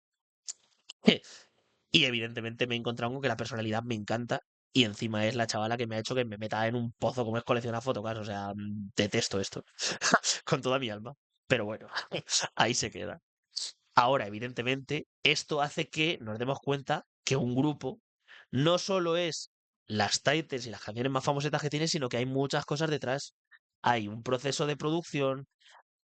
y evidentemente me he encontrado con que la personalidad me encanta. Y encima es la chavala que me ha hecho que me meta en un pozo como es coleccionar fotocards. O sea, detesto esto con toda mi alma. Pero bueno, ahí se queda. Ahora, evidentemente, esto hace que nos demos cuenta que un grupo no solo es las titles y las canciones más famosetas que tiene, sino que hay muchas cosas detrás. Hay un proceso de producción,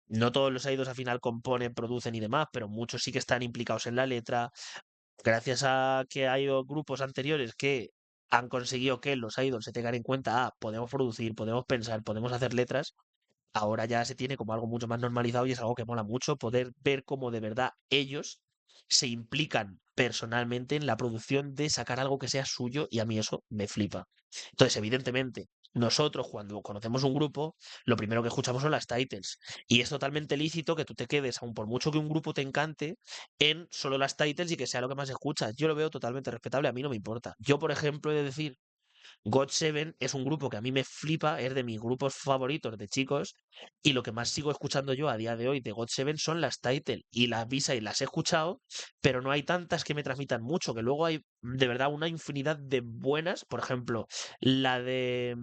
no todos los idols al final componen, producen y demás, pero muchos sí que están implicados en la letra. Gracias a que hay grupos anteriores que han conseguido que los idols se tengan en cuenta, podemos producir, podemos pensar, podemos hacer letras, ahora ya se tiene como algo mucho más normalizado y es algo que mola mucho poder ver cómo de verdad ellos se implican personalmente en la producción de sacar algo que sea suyo y a mí eso me flipa. Entonces, evidentemente, nosotros cuando conocemos un grupo, lo primero que escuchamos son las titles y es totalmente lícito que tú te quedes, aun por mucho que un grupo te encante, en solo las titles y que sea lo que más escuchas. Yo lo veo totalmente respetable, a mí no me importa. Yo, por ejemplo, he de decir GOT7 es un grupo que a mí me flipa, es de mis grupos favoritos de chicos, y lo que más sigo escuchando yo a día de hoy de GOT7 son las title y las B-side las he escuchado, pero no hay tantas que me transmitan mucho, que luego hay de verdad una infinidad de buenas, por ejemplo, la de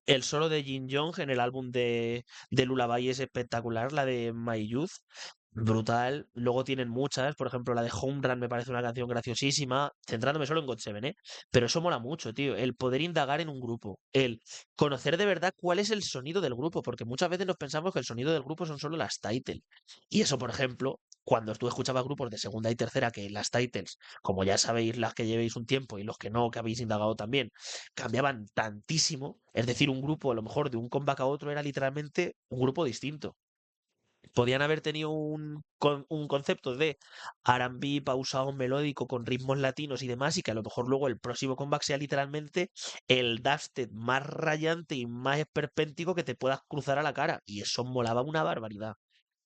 el solo de Jin Yong en el álbum de Lullaby es espectacular, la de My Youth, brutal. Luego tienen muchas, por ejemplo, la de Home Run me parece una canción graciosísima, centrándome solo en GOT7, ¿eh? Pero eso mola mucho, tío, el poder indagar en un grupo, el conocer de verdad cuál es el sonido del grupo, porque muchas veces nos pensamos que el sonido del grupo son solo las titles. Y eso, por ejemplo, cuando tú escuchabas grupos de segunda y tercera, que las titles, como ya sabéis las que llevéis un tiempo y los que no, que habéis indagado también, cambiaban tantísimo. Es decir, un grupo, a lo mejor de un comeback a otro, era literalmente un grupo distinto. Podían haber tenido un concepto de R&B pausado melódico con ritmos latinos y demás, y que a lo mejor luego el próximo comeback sea literalmente el dubstep más rayante y más esperpéntico que te puedas cruzar a la cara. Y eso molaba una barbaridad,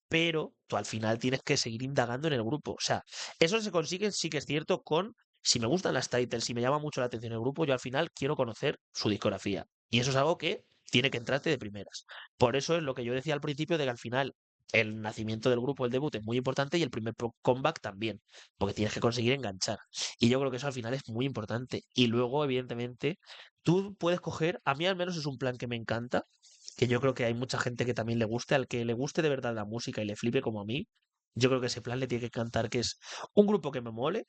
pero tú al final tienes que seguir indagando en el grupo. O sea, eso se consigue, sí que es cierto, con si me gustan las titles, si me llama mucho la atención el grupo, yo al final quiero conocer su discografía. Y eso es algo que tiene que entrarte de primeras. Por eso es lo que yo decía al principio de que al final el nacimiento del grupo, el debut es muy importante y el primer comeback también, porque tienes que conseguir enganchar. Y yo creo que eso al final es muy importante. Y luego, evidentemente, tú puedes coger, a mí al menos es un plan que me encanta, que yo creo que hay mucha gente que también le guste, al que le guste de verdad la música y le flipe como a mí, yo creo que ese plan le tiene que cantar, que es un grupo que me mole,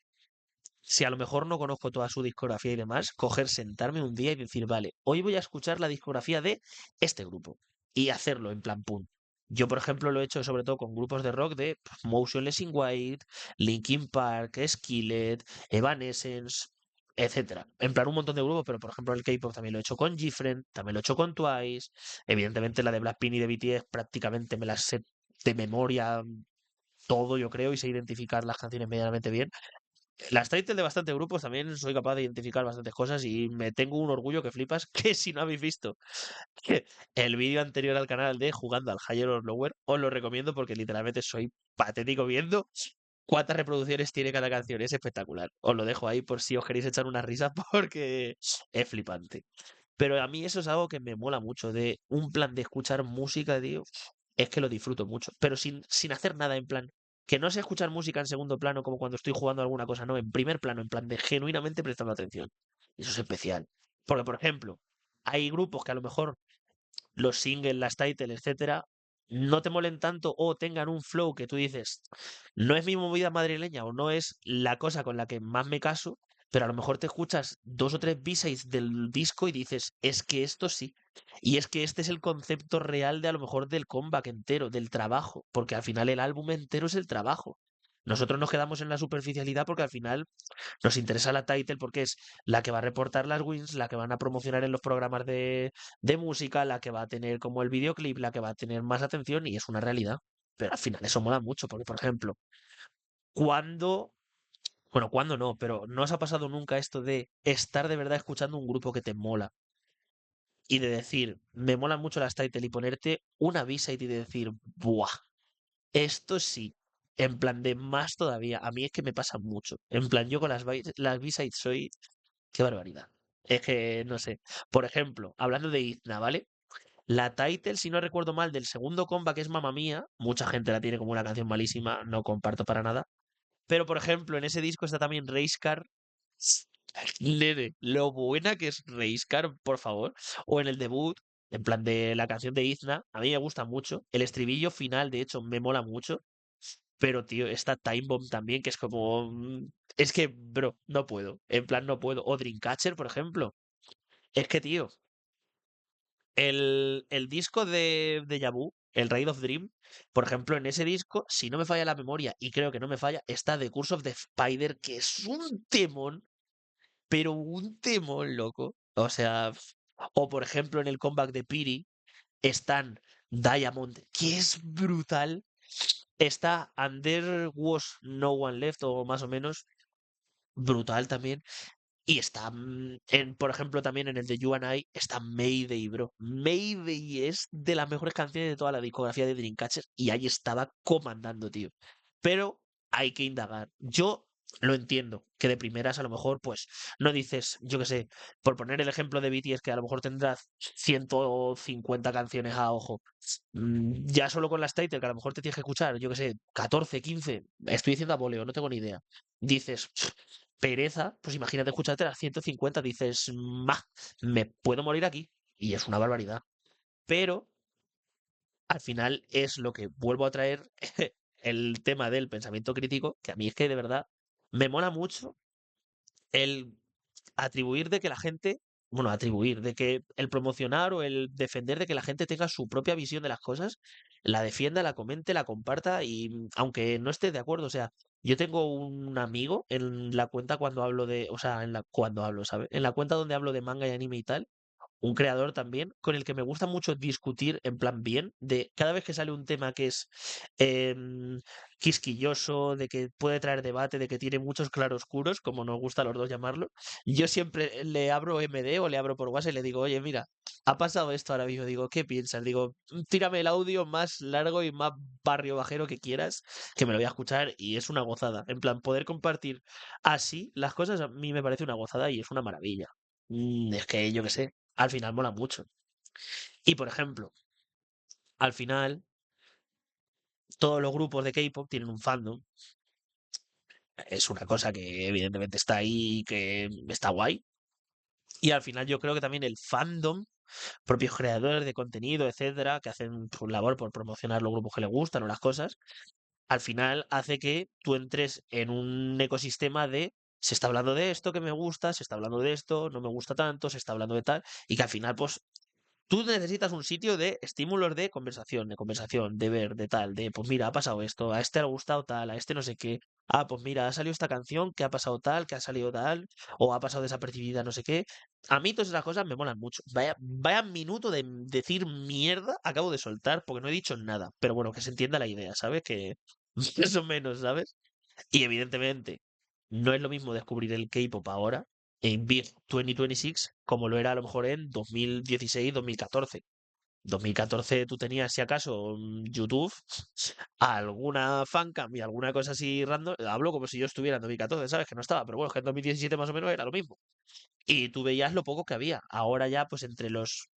si a lo mejor no conozco toda su discografía y demás, coger, sentarme un día y decir, vale, hoy voy a escuchar la discografía de este grupo y hacerlo en plan pum. Yo, por ejemplo, lo he hecho sobre todo con grupos de rock de Motionless in White, Linkin Park, Skillet, Evanescence, etcétera. En plan un montón de grupos, pero por ejemplo el K-pop también lo he hecho con GFriend, también lo he hecho con Twice. Evidentemente la de Blackpink y de BTS prácticamente me las sé de memoria todo, yo creo, y sé identificar las canciones medianamente bien. Las titles de bastantes grupos también soy capaz de identificar bastantes cosas y me tengo un orgullo que flipas que si no habéis visto el vídeo anterior al canal de jugando al Higher or Lower, os lo recomiendo porque literalmente soy patético viendo cuántas reproducciones tiene cada canción. Es espectacular. Os lo dejo ahí por si os queréis echar una risa porque es flipante. Pero a mí eso es algo que me mola mucho, de un plan de escuchar música, tío, es que lo disfruto mucho, pero sin hacer nada en plan. Que no sé escuchar música en segundo plano como cuando estoy jugando alguna cosa, no, en primer plano, en plan de genuinamente prestando atención. Eso es especial. Porque, por ejemplo, hay grupos que a lo mejor los singles, las titles, etcétera, no te molen tanto o tengan un flow que tú dices, no es mi movida madrileña o no es la cosa con la que más me caso, pero a lo mejor te escuchas dos o tres B-sides del disco y dices, es que esto sí. Y es que este es el concepto real de a lo mejor del comeback entero, del trabajo, porque al final el álbum entero es el trabajo. Nosotros nos quedamos en la superficialidad porque al final nos interesa la title porque es la que va a reportar las wins, la que van a promocionar en los programas de música, la que va a tener como el videoclip, la que va a tener más atención y es una realidad. Pero al final eso mola mucho porque, por ejemplo, cuando, bueno, cuando no, pero no os ha pasado nunca esto de estar de verdad escuchando un grupo que te mola y de decir, me molan mucho las title y ponerte una B-side y de decir, ¡buah! Esto sí. En plan de más todavía. A mí es que me pasa mucho. En plan, yo con las B-sides soy. Qué barbaridad. Es que, no sé. Por ejemplo, hablando de Izna, ¿vale? La title, si no recuerdo mal, del segundo comba, que es Mamma Mía, mucha gente la tiene como una canción malísima, no comparto para nada. Pero, por ejemplo, en ese disco está también Race Car. Nene, lo buena que es Race Car, por favor. O en el debut, en plan de la canción de Izna, a mí me gusta mucho. El estribillo final, de hecho, me mola mucho. Pero, tío, esta Time Bomb también, que es como. Es que, bro, no puedo. En plan, no puedo. O Dreamcatcher, por ejemplo. Es que, tío, el disco de Yabu, el Raid of Dream, por ejemplo, en ese disco, si no me falla la memoria, y creo que no me falla, está The Curse of the Spider, que es un temón, pero un temón, loco. O sea, o por ejemplo, en el comeback de Piri, están Diamond, que es brutal. Está Under Was No One Left, o más o menos, brutal también. Y está, por ejemplo, también en el de You and I, está Mayday, bro. Mayday es de las mejores canciones de toda la discografía de Dreamcatcher y ahí estaba comandando, tío. Pero hay que indagar. Yo lo entiendo, que de primeras a lo mejor, pues, no dices, yo qué sé, por poner el ejemplo de BTS, que a lo mejor tendrás 150 canciones a ojo. Ya solo con las title, que a lo mejor te tienes que escuchar, yo qué sé, 14, 15, estoy diciendo a voleo, no tengo ni idea. Dices, pereza, pues imagínate escucharte las 150, dices, me puedo morir aquí. Y es una barbaridad. Pero al final es lo que vuelvo a traer el tema del pensamiento crítico, que a mí es que de verdad me mola mucho el atribuir de que la gente, bueno, atribuir, de que el promocionar o el defender de que la gente tenga su propia visión de las cosas, la defienda, la comente, la comparta y aunque no esté de acuerdo, o sea, yo tengo un amigo en la cuenta cuando hablo de, o sea, cuando hablo, ¿sabes? En la cuenta donde hablo de manga y anime y tal, un creador también con el que me gusta mucho discutir en plan bien, de cada vez que sale un tema que es em, quisquilloso, de que puede traer debate, de que tiene muchos claroscuros, como nos gusta a los dos llamarlo, yo siempre le abro MD o le abro por WhatsApp y le digo, oye, mira, ha pasado esto ahora mismo, digo, ¿qué piensas? Digo, tírame el audio más largo y más barrio bajero que quieras, que me lo voy a escuchar y es una gozada. En plan, poder compartir así las cosas a mí me parece una gozada y es una maravilla. Es que yo qué sé, al final mola mucho. Y por ejemplo, al final todos los grupos de K-pop tienen un fandom. Es una cosa que evidentemente está ahí, y que está guay. Y al final yo creo que también el fandom, propios creadores de contenido, etcétera, que hacen su labor por promocionar los grupos que les gustan o las cosas, al final hace que tú entres en un ecosistema de se está hablando de esto que me gusta, se está hablando de esto, no me gusta tanto, se está hablando de tal, y que al final pues tú necesitas un sitio de estímulos de conversación, de ver, de tal, de pues mira, ha pasado esto, a este le ha gustado tal, a este no sé qué. Ah, pues mira, ha salido esta canción, que ha pasado tal, que ha salido tal, o ha pasado desapercibida, no sé qué. A mí todas esas cosas me molan mucho. Vaya minuto de decir mierda acabo de soltar porque no he dicho nada. Pero bueno, que se entienda la idea, ¿sabes? Que más o menos, ¿sabes? Y evidentemente, no es lo mismo descubrir el K-pop ahora, en Big 2026, como lo era a lo mejor en 2016, 2014. 2014 tú tenías, si acaso, YouTube, alguna fancam y alguna cosa así random. Hablo como si yo estuviera en 2014, ¿sabes? Que no estaba, pero bueno, es que en 2017 más o menos era lo mismo. Y tú veías lo poco que había. Ahora ya, pues entre los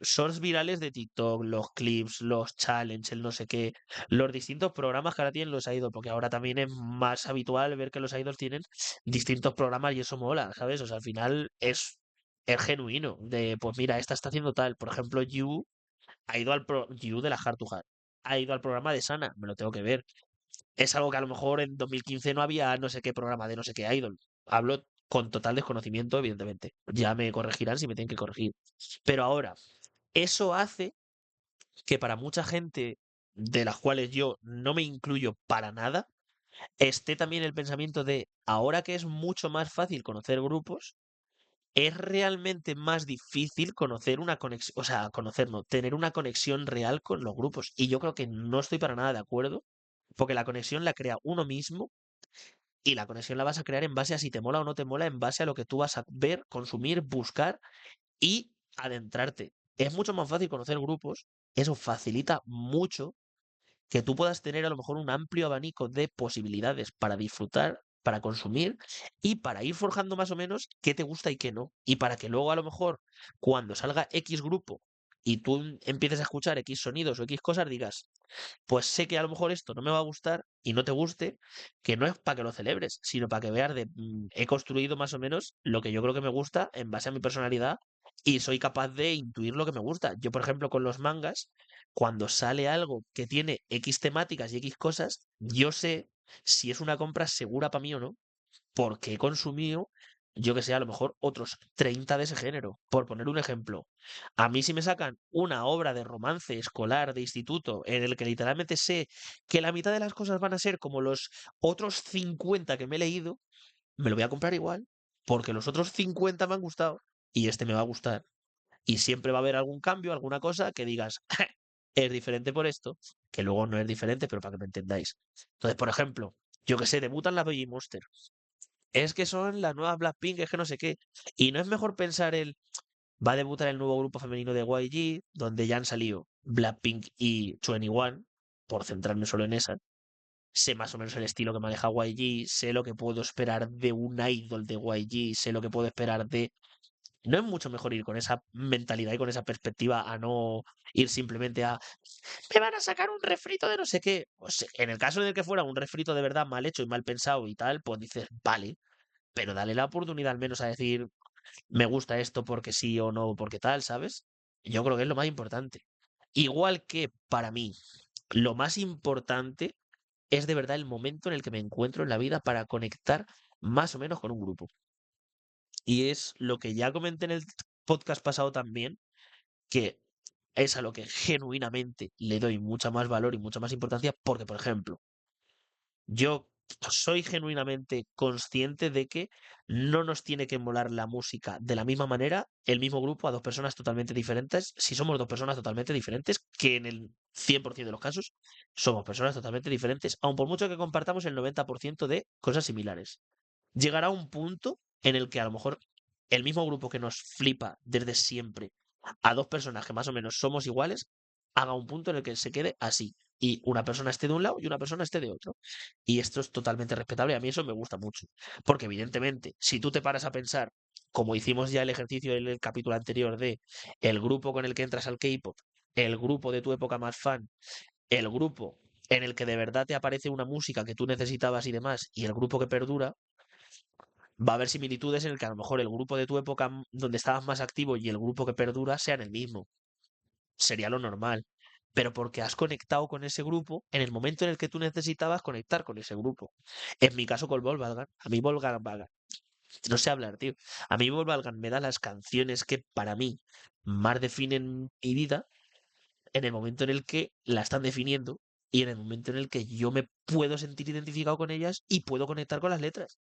shorts virales de TikTok, los clips, los challenges, el no sé qué, los distintos programas que ahora tienen los idols, porque ahora también es más habitual ver que los idols tienen distintos programas y eso mola, ¿sabes? O sea, al final es genuino, de pues mira, esta está haciendo tal. Por ejemplo, You de la Heart to Heart, ha ido al programa de Sana, me lo tengo que ver. Es algo que a lo mejor en 2015 no había no sé qué programa de no sé qué idol. Hablo con total desconocimiento, evidentemente. Ya me corregirán si me tienen que corregir. Pero ahora, eso hace que para mucha gente, de las cuales yo no me incluyo para nada, esté también el pensamiento de, ahora que es mucho más fácil conocer grupos, es realmente más difícil conocer una conexión, o sea, conocer, no, tener una conexión real con los grupos. Y yo creo que no estoy para nada de acuerdo, porque la conexión la crea uno mismo y la conexión la vas a crear en base a si te mola o no te mola, en base a lo que tú vas a ver, consumir, buscar y adentrarte. Es mucho más fácil conocer grupos, eso facilita mucho que tú puedas tener a lo mejor un amplio abanico de posibilidades para disfrutar, para consumir y para ir forjando más o menos qué te gusta y qué no. Y para que luego a lo mejor cuando salga X grupo y tú empieces a escuchar X sonidos o X cosas, digas, pues sé que a lo mejor esto no me va a gustar y no te guste, que no es para que lo celebres, sino para que veas de, he construido más o menos lo que yo creo que me gusta en base a mi personalidad y soy capaz de intuir lo que me gusta. Yo, por ejemplo, con los mangas, cuando sale algo que tiene X temáticas y X cosas, yo sé si es una compra segura para mí o no, porque he consumido, yo que sé, a lo mejor otros 30 de ese género. Por poner un ejemplo, a mí si me sacan una obra de romance escolar de instituto en el que literalmente sé que la mitad de las cosas van a ser como los otros 50 que me he leído, me lo voy a comprar igual, porque los otros 50 me han gustado y este me va a gustar. Y siempre va a haber algún cambio, alguna cosa que digas, es diferente por esto, que luego no es diferente, pero para que me entendáis. Entonces, por ejemplo, yo que sé, debutan las Baby Monster. Es que son las nuevas Blackpink, es que no sé qué. Y no es mejor pensar va a debutar el nuevo grupo femenino de YG, donde ya han salido Blackpink y 21, por centrarme solo en esa. Sé más o menos el estilo que maneja YG, sé lo que puedo esperar de un idol de YG, sé lo que puedo esperar de... No es mucho mejor ir con esa mentalidad y con esa perspectiva a no ir simplemente a me van a sacar un refrito de no sé qué. Pues en el caso de que fuera un refrito de verdad mal hecho y mal pensado y tal, pues dices, vale, pero dale la oportunidad al menos a decir, me gusta esto porque sí o no porque tal, ¿sabes? Yo creo que es lo más importante. Igual que para mí, lo más importante es de verdad el momento en el que me encuentro en la vida para conectar más o menos con un grupo. Y es lo que ya comenté en el podcast pasado también, que es a lo que genuinamente le doy mucha más valor y mucha más importancia, porque, por ejemplo, yo soy genuinamente consciente de que no nos tiene que molar la música de la misma manera, el mismo grupo, a dos personas totalmente diferentes, si somos dos personas totalmente diferentes, que en el 100% de los casos somos personas totalmente diferentes, aun por mucho que compartamos el 90% de cosas similares. Llegará un punto en el que a lo mejor el mismo grupo que nos flipa desde siempre a dos personas que más o menos somos iguales, haga un punto en el que se quede así. Y una persona esté de un lado y una persona esté de otro. Y esto es totalmente respetable. A mí eso me gusta mucho. Porque evidentemente, si tú te paras a pensar, como hicimos ya el ejercicio en el capítulo anterior de el grupo con el que entras al K-pop, el grupo de tu época más fan, el grupo en el que de verdad te aparece una música que tú necesitabas y demás, y el grupo que perdura, va a haber similitudes en el que a lo mejor el grupo de tu época donde estabas más activo y el grupo que perdura sean el mismo. Sería lo normal. Pero porque has conectado con ese grupo en el momento en el que tú necesitabas conectar con ese grupo. En mi caso con Volkswagen, a mí Volkswagen, no sé hablar, tío. A mí Volkswagen me da las canciones que para mí más definen mi vida en el momento en el que la están definiendo y en el momento en el que yo me puedo sentir identificado con ellas y puedo conectar con las letras.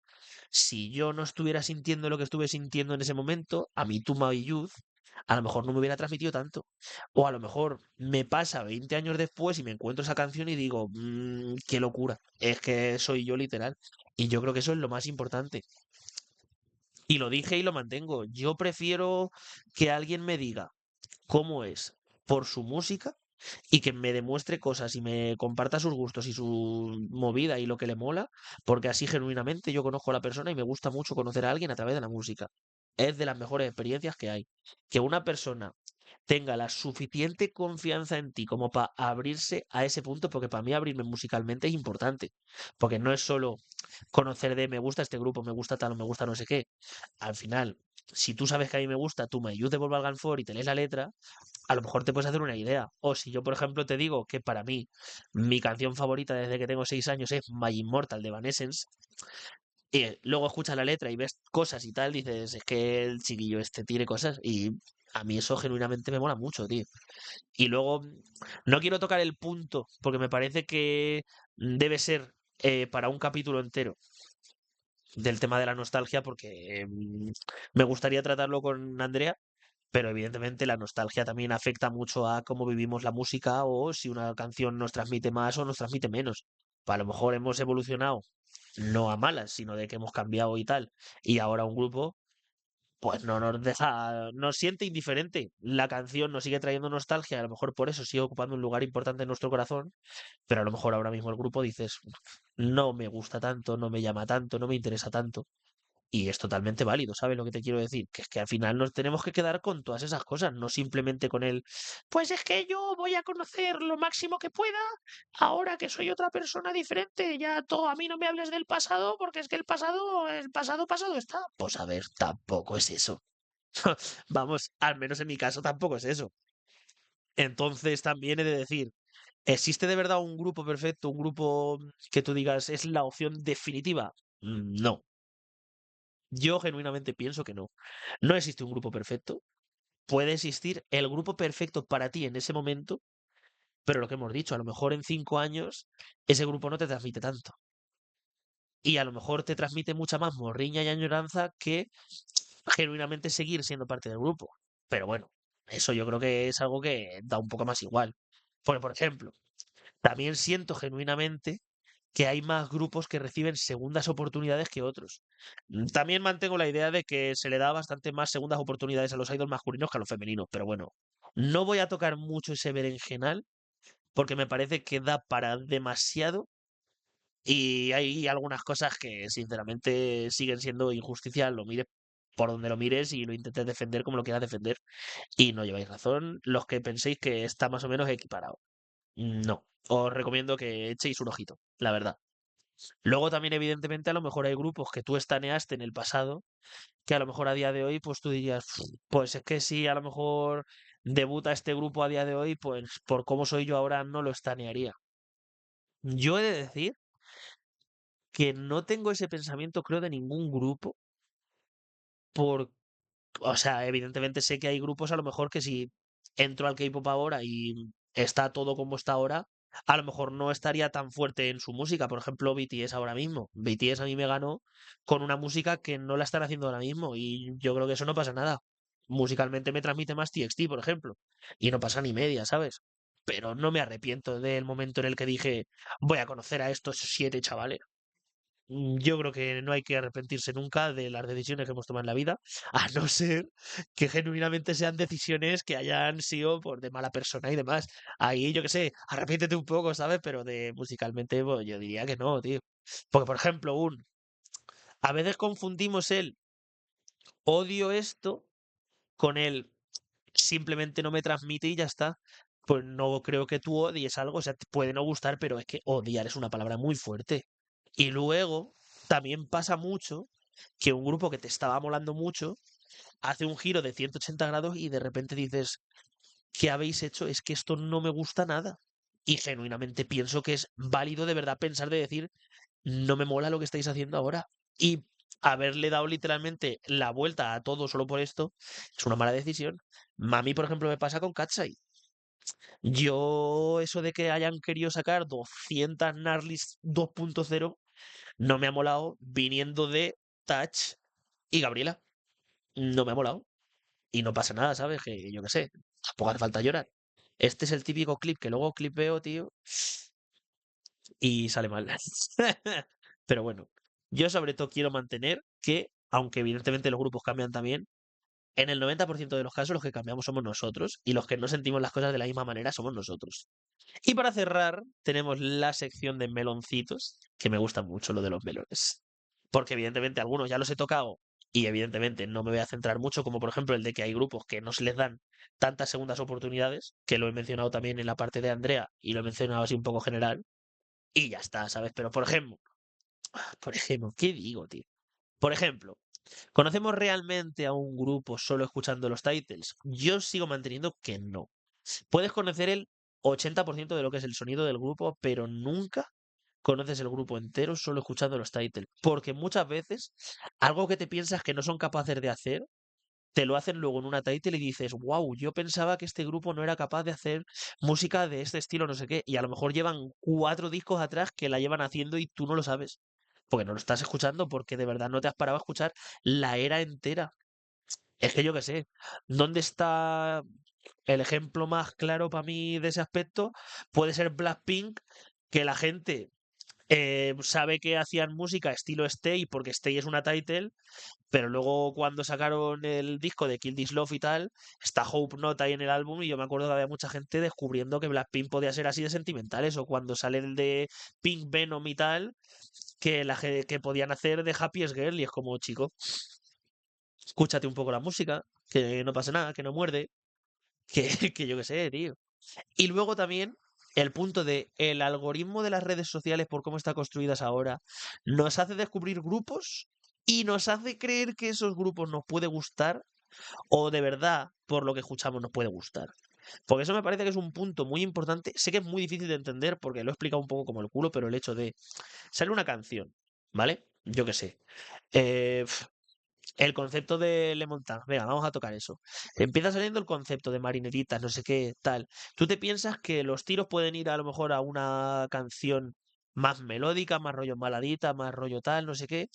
Si yo no estuviera sintiendo lo que estuve sintiendo en ese momento, a mí To My Youth a lo mejor no me hubiera transmitido tanto. O a lo mejor me pasa 20 años después y me encuentro esa canción y digo, qué locura, es que soy yo literal. Y yo creo que eso es lo más importante. Y lo dije y lo mantengo. Yo prefiero que alguien me diga cómo es por su música y que me demuestre cosas y me comparta sus gustos y su movida y lo que le mola, porque así genuinamente yo conozco a la persona y me gusta mucho conocer a alguien a través de la música. Es de las mejores experiencias que hay. Que una persona tenga la suficiente confianza en ti como para abrirse a ese punto, porque para mí abrirme musicalmente es importante, porque no es solo conocer de me gusta este grupo, me gusta tal o me gusta no sé qué. Al final, si tú sabes que a mí me gusta, tú me ayudes de Volvo For y te lees la letra, a lo mejor te puedes hacer una idea. O si yo, por ejemplo, te digo que para mí mi canción favorita desde que tengo 6 años es My Immortal de Evanescence, y luego escuchas la letra y ves cosas y tal, dices, es que el chiquillo este tiene cosas y a mí eso genuinamente me mola mucho, tío. Y luego, no quiero tocar el punto, porque me parece que debe ser para un capítulo entero del tema de la nostalgia, porque me gustaría tratarlo con Andrea, pero evidentemente la nostalgia también afecta mucho a cómo vivimos la música o si una canción nos transmite más o nos transmite menos. A lo mejor hemos evolucionado, no a malas, sino de que hemos cambiado y tal, y ahora un grupo pues no nos deja, nos siente indiferente. La canción nos sigue trayendo nostalgia, a lo mejor por eso sigue ocupando un lugar importante en nuestro corazón, pero a lo mejor ahora mismo el grupo dices, no me gusta tanto, no me llama tanto, no me interesa tanto. Y es totalmente válido, ¿sabes lo que te quiero decir? Que es que al final nos tenemos que quedar con todas esas cosas, no simplemente con el, pues es que yo voy a conocer lo máximo que pueda, ahora que soy otra persona diferente, ya todo, a mí no me hables del pasado, porque es que el pasado, pasado está. Pues a ver, tampoco es eso. Vamos, al menos en mi caso tampoco es eso. Entonces también he de decir, ¿existe de verdad un grupo perfecto, un grupo que tú digas es la opción definitiva? No, yo genuinamente pienso que no. No existe un grupo perfecto. Puede existir el grupo perfecto para ti en ese momento, pero lo que hemos dicho, a lo mejor en 5 años ese grupo no te transmite tanto. Y a lo mejor te transmite mucha más morriña y añoranza que genuinamente seguir siendo parte del grupo. Pero bueno, eso yo creo que es algo que da un poco más igual. Porque, por ejemplo, también siento genuinamente que hay más grupos que reciben segundas oportunidades que otros. También mantengo la idea de que se le da bastante más segundas oportunidades a los idols masculinos que a los femeninos, pero bueno, no voy a tocar mucho ese berenjenal porque me parece que da para demasiado y hay algunas cosas que sinceramente siguen siendo injusticia, lo mires por donde lo mires y lo intentes defender como lo quieras defender y no lleváis razón los que penséis que está más o menos equiparado. No, os recomiendo que echéis un ojito, la verdad. Luego también, evidentemente, a lo mejor hay grupos que tú estaneaste en el pasado, que a lo mejor a día de hoy, pues tú dirías, pues es que si a lo mejor debuta este grupo a día de hoy, pues por cómo soy yo ahora no lo estanearía. Yo he de decir que no tengo ese pensamiento, creo, de ningún grupo, por, o sea, evidentemente sé que hay grupos a lo mejor que si entro al K-pop ahora y está todo como está ahora, a lo mejor no estaría tan fuerte en su música. Por ejemplo, BTS ahora mismo. BTS a mí me ganó con una música que no la están haciendo ahora mismo y yo creo que eso no pasa nada. Musicalmente me transmite más TXT, por ejemplo, y no pasa ni media, ¿sabes? Pero no me arrepiento del momento en el que dije voy a conocer a estos 7 chavales. Yo creo que no hay que arrepentirse nunca de las decisiones que hemos tomado en la vida, a no ser que genuinamente sean decisiones que hayan sido por de mala persona y demás. Ahí, yo qué sé, arrepiéntete un poco, ¿sabes? Pero de musicalmente, pues, yo diría que no, tío. Porque, por ejemplo, a veces confundimos el odio esto con el simplemente no me transmite y ya está. Pues no creo que tú odies algo, o sea, te puede no gustar, pero es que odiar es una palabra muy fuerte. Y luego también pasa mucho que un grupo que te estaba molando mucho hace un giro de 180 grados y de repente dices, ¿qué habéis hecho? Es que esto no me gusta nada. Y genuinamente pienso que es válido de verdad pensar de decir, no me mola lo que estáis haciendo ahora. Y haberle dado literalmente la vuelta a todo solo por esto es una mala decisión. A mí, por ejemplo, me pasa con Katsai. Yo, eso de que hayan querido sacar 200 Narlis 2.0 no me ha molado viniendo de Touch y Gabriela. No me ha molado. Y no pasa nada, ¿sabes? Que yo qué sé. Tampoco hace falta llorar. Este es el típico clip que luego clipeo, tío, y sale mal. Pero bueno, yo sobre todo quiero mantener que, aunque evidentemente los grupos cambian también, en el 90% de los casos los que cambiamos somos nosotros y los que no sentimos las cosas de la misma manera somos nosotros. Y para cerrar, tenemos la sección de meloncitos, que me gusta mucho lo de los melones. Porque evidentemente algunos ya los he tocado Y evidentemente no me voy a centrar mucho, como por ejemplo el de que hay grupos que no se les dan tantas segundas oportunidades, que lo he mencionado también en la parte de Andrea y lo he mencionado así un poco general, y ya está, ¿sabes? Pero por ejemplo, ¿qué digo, tío? Por ejemplo, ¿conocemos realmente a un grupo solo escuchando los titles? Yo sigo manteniendo que no. Puedes conocer el 80% de lo que es el sonido del grupo, pero nunca conoces el grupo entero solo escuchando los titles. Porque muchas veces algo que te piensas que no son capaces de hacer, te lo hacen luego en una title y dices, wow, yo pensaba que este grupo no era capaz de hacer música de este estilo, no sé qué, y a lo mejor llevan 4 discos atrás que la llevan haciendo y tú no lo sabes. Porque no lo estás escuchando, porque de verdad no te has parado a escuchar la era entera. Es que yo qué sé, ¿dónde está el ejemplo más claro para mí de ese aspecto? Puede ser Blackpink, que la gente sabe que hacían música estilo Stay, porque Stay es una title, pero luego cuando sacaron el disco de Kill This Love y tal, está Hope Not ahí en el álbum y yo me acuerdo que había mucha gente descubriendo que Blackpink podía ser así de sentimentales o cuando sale el de Pink Venom y tal, que podían hacer de Happiest Girl y es como, chico, escúchate un poco la música, que no pasa nada, que no muerde, que, que yo qué sé, tío. Y luego también el punto de el algoritmo de las redes sociales, por cómo está construidas ahora, nos hace descubrir grupos y nos hace creer que esos grupos nos puede gustar o de verdad, por lo que escuchamos, nos puede gustar. Porque eso me parece que es un punto muy importante. Sé que es muy difícil de entender porque lo he explicado un poco como el culo, pero el hecho de sale una canción, ¿vale? Yo qué sé. Eh, el concepto de Le Montagne, venga, vamos a tocar eso. Empieza saliendo el concepto de marineritas, no sé qué, tal. Tú te piensas que los tiros pueden ir a lo mejor a una canción más melódica, más rollo baladita, más rollo tal, no sé qué.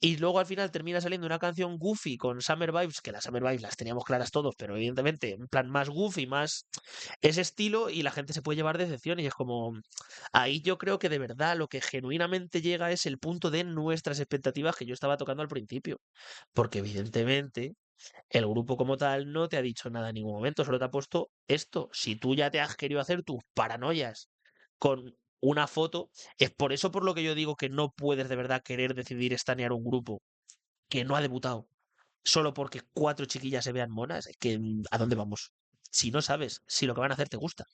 Y luego al final termina saliendo una canción goofy con Summer Vibes, que las Summer Vibes las teníamos claras todos, pero evidentemente en plan más goofy, más ese estilo, y la gente se puede llevar decepción. Y es como, ahí yo creo que de verdad lo que genuinamente llega es el punto de nuestras expectativas que yo estaba tocando al principio. Porque evidentemente el grupo como tal no te ha dicho nada en ningún momento, solo te ha puesto esto. Si tú ya te has querido hacer tus paranoias con una foto, es por eso por lo que yo digo que no puedes de verdad querer decidir estanear un grupo que no ha debutado solo porque 4 chiquillas se vean monas. Es que, ¿a dónde vamos? Si no sabes si lo que van a hacer te gusta.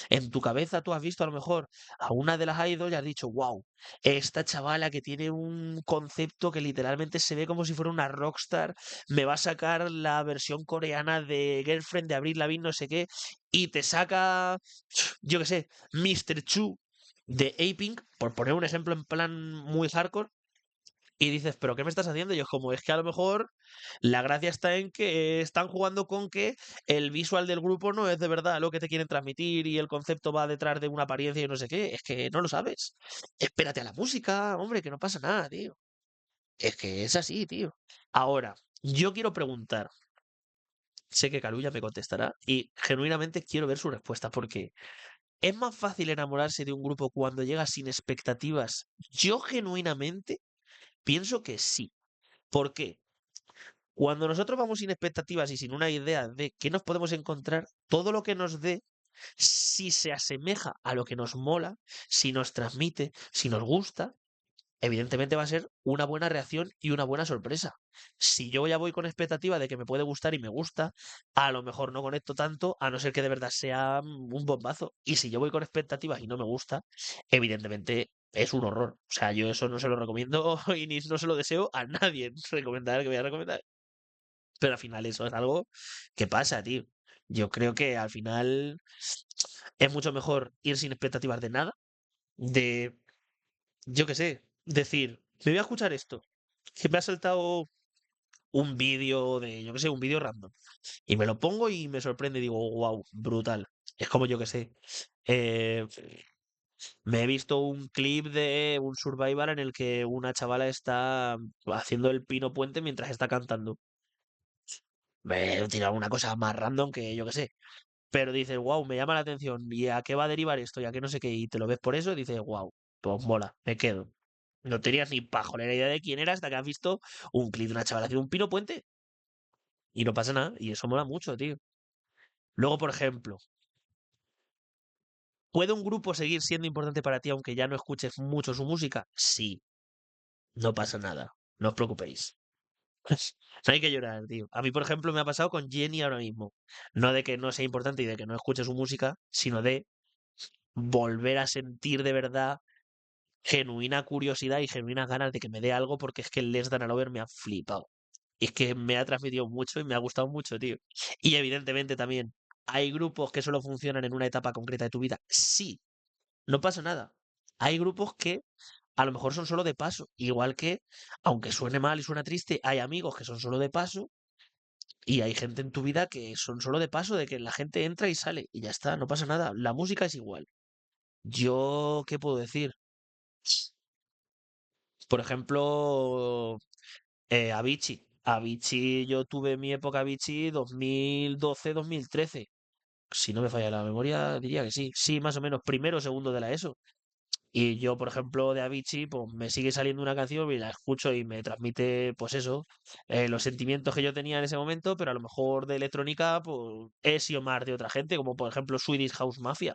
En tu cabeza tú has visto a lo mejor a una de las idols y has dicho, wow, esta chavala que tiene un concepto que literalmente se ve como si fuera una rockstar, me va a sacar la versión coreana de Girlfriend de Avril Lavigne, no sé qué, y te saca, yo qué sé, Mr. Chu de A-Pink, por poner un ejemplo en plan muy hardcore, y dices, ¿pero qué me estás haciendo? Y es como, es que a lo mejor la gracia está en que están jugando con que el visual del grupo no es de verdad lo que te quieren transmitir y el concepto va detrás de una apariencia y no sé qué. Es que no lo sabes. Espérate a la música, hombre, que no pasa nada, tío. Es que es así, tío. Ahora, yo quiero preguntar, sé que Carulla me contestará y genuinamente quiero ver su respuesta porque ¿es más fácil enamorarse de un grupo cuando llega sin expectativas? Yo genuinamente pienso que sí. ¿Por qué? Cuando nosotros vamos sin expectativas y sin una idea de qué nos podemos encontrar, todo lo que nos dé, si se asemeja a lo que nos mola, si nos transmite, si nos gusta, evidentemente va a ser una buena reacción y una buena sorpresa. Si yo ya voy con expectativa de que me puede gustar y me gusta, a lo mejor no conecto tanto, a no ser que de verdad sea un bombazo. Y si yo voy con expectativas y no me gusta, evidentemente es un horror. O sea, yo eso no se lo recomiendo y ni no se lo deseo a nadie recomendar que voy a recomendar. Pero al final eso es algo que pasa, tío. Yo creo que al final es mucho mejor ir sin expectativas de nada, de, yo qué sé, decir, me voy a escuchar esto, que me ha saltado un vídeo de, yo qué sé, un vídeo random, y me lo pongo y me sorprende y digo, wow, brutal. Es como yo qué sé. eh, Me he visto un clip de un survival en el que una chavala está haciendo el pino puente mientras está cantando. Me he tirado una cosa más random que yo qué sé. Pero dices, wow, me llama la atención, ¿y a qué va a derivar esto? Y a qué no sé qué, y te lo ves por eso y dices, wow, pues mola, me quedo. No tenías ni pajolera idea de quién era hasta que has visto un clip de una chavala haciendo un pino puente. Y no pasa nada, y eso mola mucho, tío. Luego, por ejemplo, ¿puede un grupo seguir siendo importante para ti aunque ya no escuches mucho su música? Sí, no pasa nada, no os preocupéis. No hay que llorar, tío. A mí, por ejemplo, me ha pasado con Jenny ahora mismo. No de que no sea importante y de que no escuche su música, sino de volver a sentir de verdad genuina curiosidad y genuinas ganas de que me dé algo porque es que el Less Than a Lover me ha flipado. Y es que me ha transmitido mucho y me ha gustado mucho, tío. Y evidentemente también, ¿hay grupos que solo funcionan en una etapa concreta de tu vida? Sí, no pasa nada. Hay grupos que a lo mejor son solo de paso, igual que, aunque suene mal y suena triste, hay amigos que son solo de paso y hay gente en tu vida que son solo de paso, de que la gente entra y sale y ya está, no pasa nada. La música es igual. Yo, ¿qué puedo decir? Por ejemplo, Avicii. Avicii, yo tuve mi época Avicii 2012-2013. Si no me falla la memoria, diría que sí. Sí, más o menos, primero o segundo de la ESO. Y yo, por ejemplo, de Avicii, pues me sigue saliendo una canción y la escucho y me transmite, pues eso, los sentimientos que yo tenía en ese momento, pero a lo mejor de electrónica, pues he sido más de otra gente, como por ejemplo Swedish House Mafia.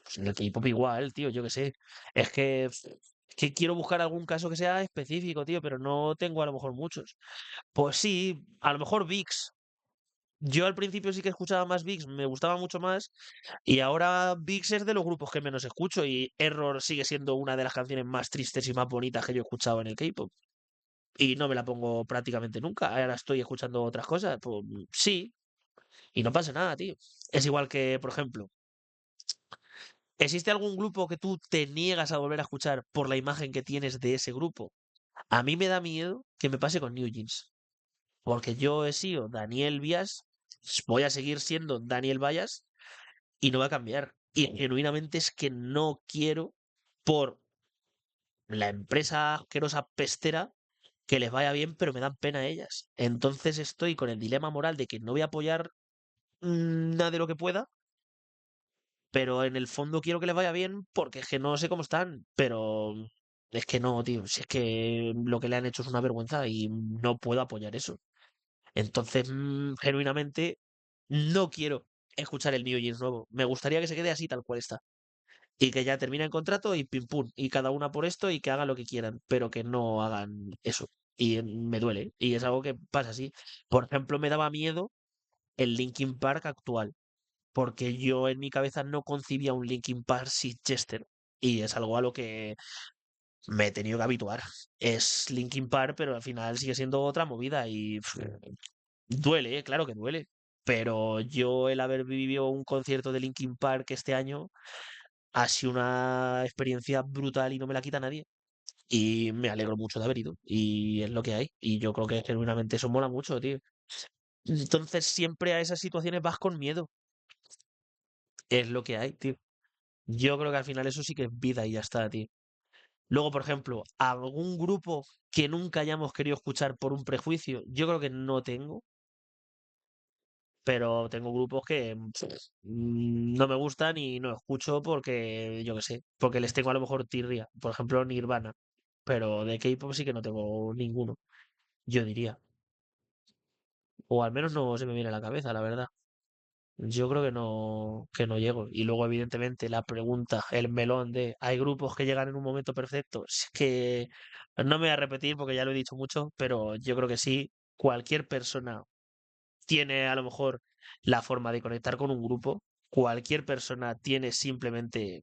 Pues en el K-pop igual, tío, yo qué sé. Es que quiero buscar algún caso que sea específico, tío, pero no tengo a lo mejor muchos. Pues sí, a lo mejor VIX. Yo al principio sí que escuchaba más VIX, me gustaba mucho más, y ahora VIX es de los grupos que menos escucho, y Error sigue siendo una de las canciones más tristes y más bonitas que yo he escuchado en el K-pop. Y no me la pongo prácticamente nunca. Ahora estoy escuchando otras cosas, pues sí, y no pasa nada, tío. Es igual que, por ejemplo, ¿existe algún grupo que tú te niegas a volver a escuchar por la imagen que tienes de ese grupo? A mí me da miedo que me pase con New Jeans. Porque yo he sido Daniel Vías, voy a seguir siendo Daniel Vallas y no va a cambiar. Y genuinamente es que no quiero, por la empresa asquerosa pestera, que les vaya bien, pero me dan pena a ellas. Entonces estoy con el dilema moral de que no voy a apoyar nada de lo que pueda, pero en el fondo quiero que les vaya bien porque es que no sé cómo están, pero es que no, tío, si es que lo que le han hecho es una vergüenza y no puedo apoyar eso. Entonces, genuinamente, no quiero escuchar el New Jeans nuevo. Me gustaría que se quede así tal cual está. Y que ya termine el contrato y pim pum. Y cada una por esto y que hagan lo que quieran, pero que no hagan eso. Y me duele. Y es algo que pasa así. Por ejemplo, me daba miedo el Linkin Park actual. Porque yo en mi cabeza no concibía un Linkin Park sin Chester. Y es algo a lo que me he tenido que habituar. Es Linkin Park, pero al final sigue siendo otra movida. Y duele, claro que duele. Pero yo el haber vivido un concierto de Linkin Park este año ha sido una experiencia brutal y no me la quita nadie. Y me alegro mucho de haber ido. Y es lo que hay. Y yo creo que genuinamente eso mola mucho, tío. Entonces siempre a esas situaciones vas con miedo. Es lo que hay, tío. Yo creo que al final eso sí que es vida y ya está, tío. Luego, por ejemplo, algún grupo que nunca hayamos querido escuchar por un prejuicio, yo creo que no tengo. Pero tengo grupos que no me gustan y no escucho porque, yo qué sé, porque les tengo a lo mejor tirria. Por ejemplo, Nirvana. Pero de K-pop sí que no tengo ninguno, yo diría. O al menos no se me viene a la cabeza, la verdad. Yo creo que no llego. Y luego, evidentemente, la pregunta, el melón de ¿hay grupos que llegan en un momento perfecto? Es que no me voy a repetir porque ya lo he dicho mucho, pero yo creo que sí. Cualquier persona tiene a lo mejor la forma de conectar con un grupo. Cualquier persona tiene simplemente,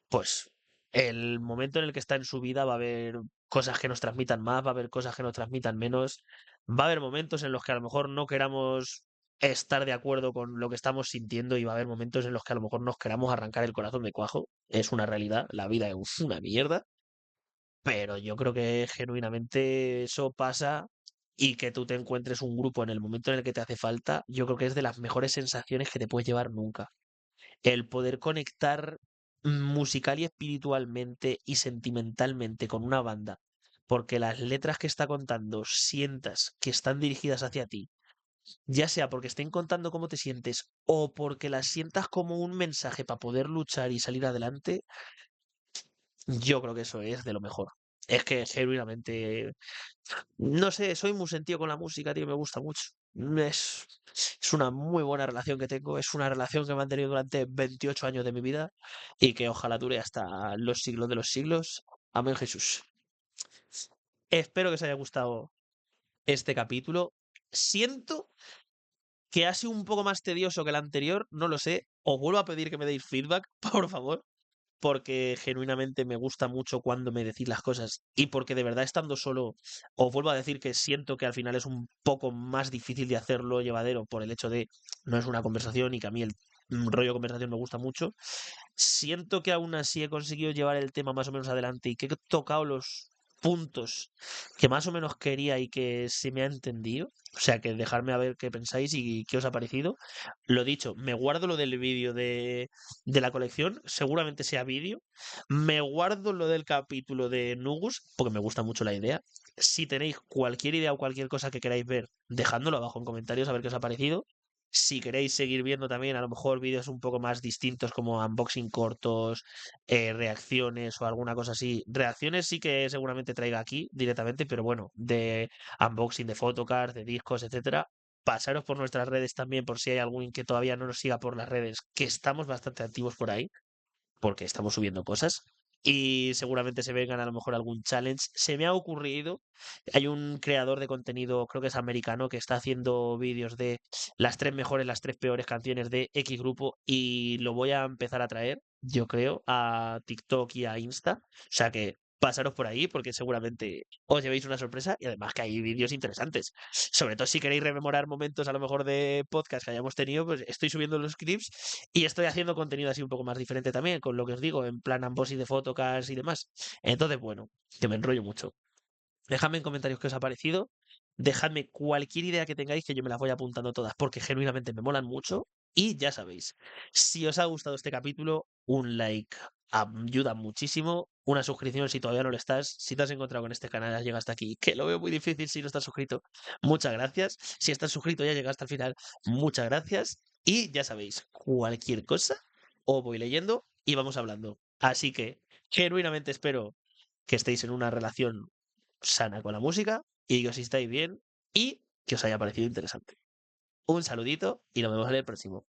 pues, el momento en el que está en su vida va a haber cosas que nos transmitan más, va a haber cosas que nos transmitan menos. Va a haber momentos en los que a lo mejor no queramos estar de acuerdo con lo que estamos sintiendo y va a haber momentos en los que a lo mejor nos queramos arrancar el corazón de cuajo. Es una realidad, la vida es una mierda. Pero yo creo que genuinamente eso pasa y que tú te encuentres un grupo en el momento en el que te hace falta, yo creo que es de las mejores sensaciones que te puedes llevar nunca. El poder conectar musical y espiritualmente y sentimentalmente con una banda, porque las letras que está contando sientas que están dirigidas hacia ti, ya sea porque estén contando cómo te sientes o porque las sientas como un mensaje para poder luchar y salir adelante, yo creo que eso es de lo mejor. Es que genuinamente, no sé, soy muy sentido con la música, tío, me gusta mucho. Es una muy buena relación que tengo, es una relación que he mantenido durante 28 años de mi vida y que ojalá dure hasta los siglos de los siglos. Amén, Jesús. Espero que os haya gustado este capítulo. Siento que ha sido un poco más tedioso que el anterior, no lo sé. Os vuelvo a pedir que me deis feedback, por favor, porque genuinamente me gusta mucho cuando me decís las cosas y porque de verdad estando solo, os vuelvo a decir que siento que al final es un poco más difícil de hacerlo llevadero por el hecho de no es una conversación y que a mí el rollo de conversación me gusta mucho. Siento que aún así he conseguido llevar el tema más o menos adelante y que he tocado los puntos que más o menos quería y que se me ha entendido. O sea, que dejarme a ver qué pensáis y qué os ha parecido. Lo dicho, me guardo lo del vídeo de la colección, seguramente sea vídeo. Me guardo lo del capítulo de Nugus, porque me gusta mucho la idea. Si tenéis cualquier idea o cualquier cosa que queráis ver, dejádmelo abajo en comentarios a ver qué os ha parecido. Si queréis seguir viendo también a lo mejor vídeos un poco más distintos como unboxing cortos, reacciones o alguna cosa así. Reacciones sí que seguramente traiga aquí directamente, pero bueno, de unboxing de photocards, de discos, etcétera. Pasaros por nuestras redes también por si hay alguien que todavía no nos siga por las redes, que estamos bastante activos por ahí porque estamos subiendo cosas y seguramente se vengan a lo mejor algún challenge. Se me ha ocurrido, hay un creador de contenido, creo que es americano, que está haciendo vídeos de las tres mejores, las tres peores canciones de X grupo y lo voy a empezar a traer, yo creo, a TikTok y a Insta. O sea que pasaros por ahí porque seguramente os llevéis una sorpresa y además que hay vídeos interesantes. Sobre todo si queréis rememorar momentos a lo mejor de podcast que hayamos tenido, pues estoy subiendo los clips y estoy haciendo contenido así un poco más diferente también, con lo que os digo, en plan unboxing de photocast y demás. Entonces, bueno, que me enrollo mucho. Dejadme en comentarios qué os ha parecido. Dejadme cualquier idea que tengáis, que yo me las voy apuntando todas, porque genuinamente me molan mucho. Y ya sabéis, si os ha gustado este capítulo, un like ayuda muchísimo. Una suscripción si todavía no lo estás. Si te has encontrado con este canal, has llegado hasta aquí, que lo veo muy difícil si no estás suscrito. Muchas gracias. Si estás suscrito, ya llegaste al final. Muchas gracias. Y ya sabéis, cualquier cosa, os voy leyendo y vamos hablando. Así que, genuinamente espero que estéis en una relación sana con la música y que os estáis bien y que os haya parecido interesante. Un saludito y nos vemos en el próximo.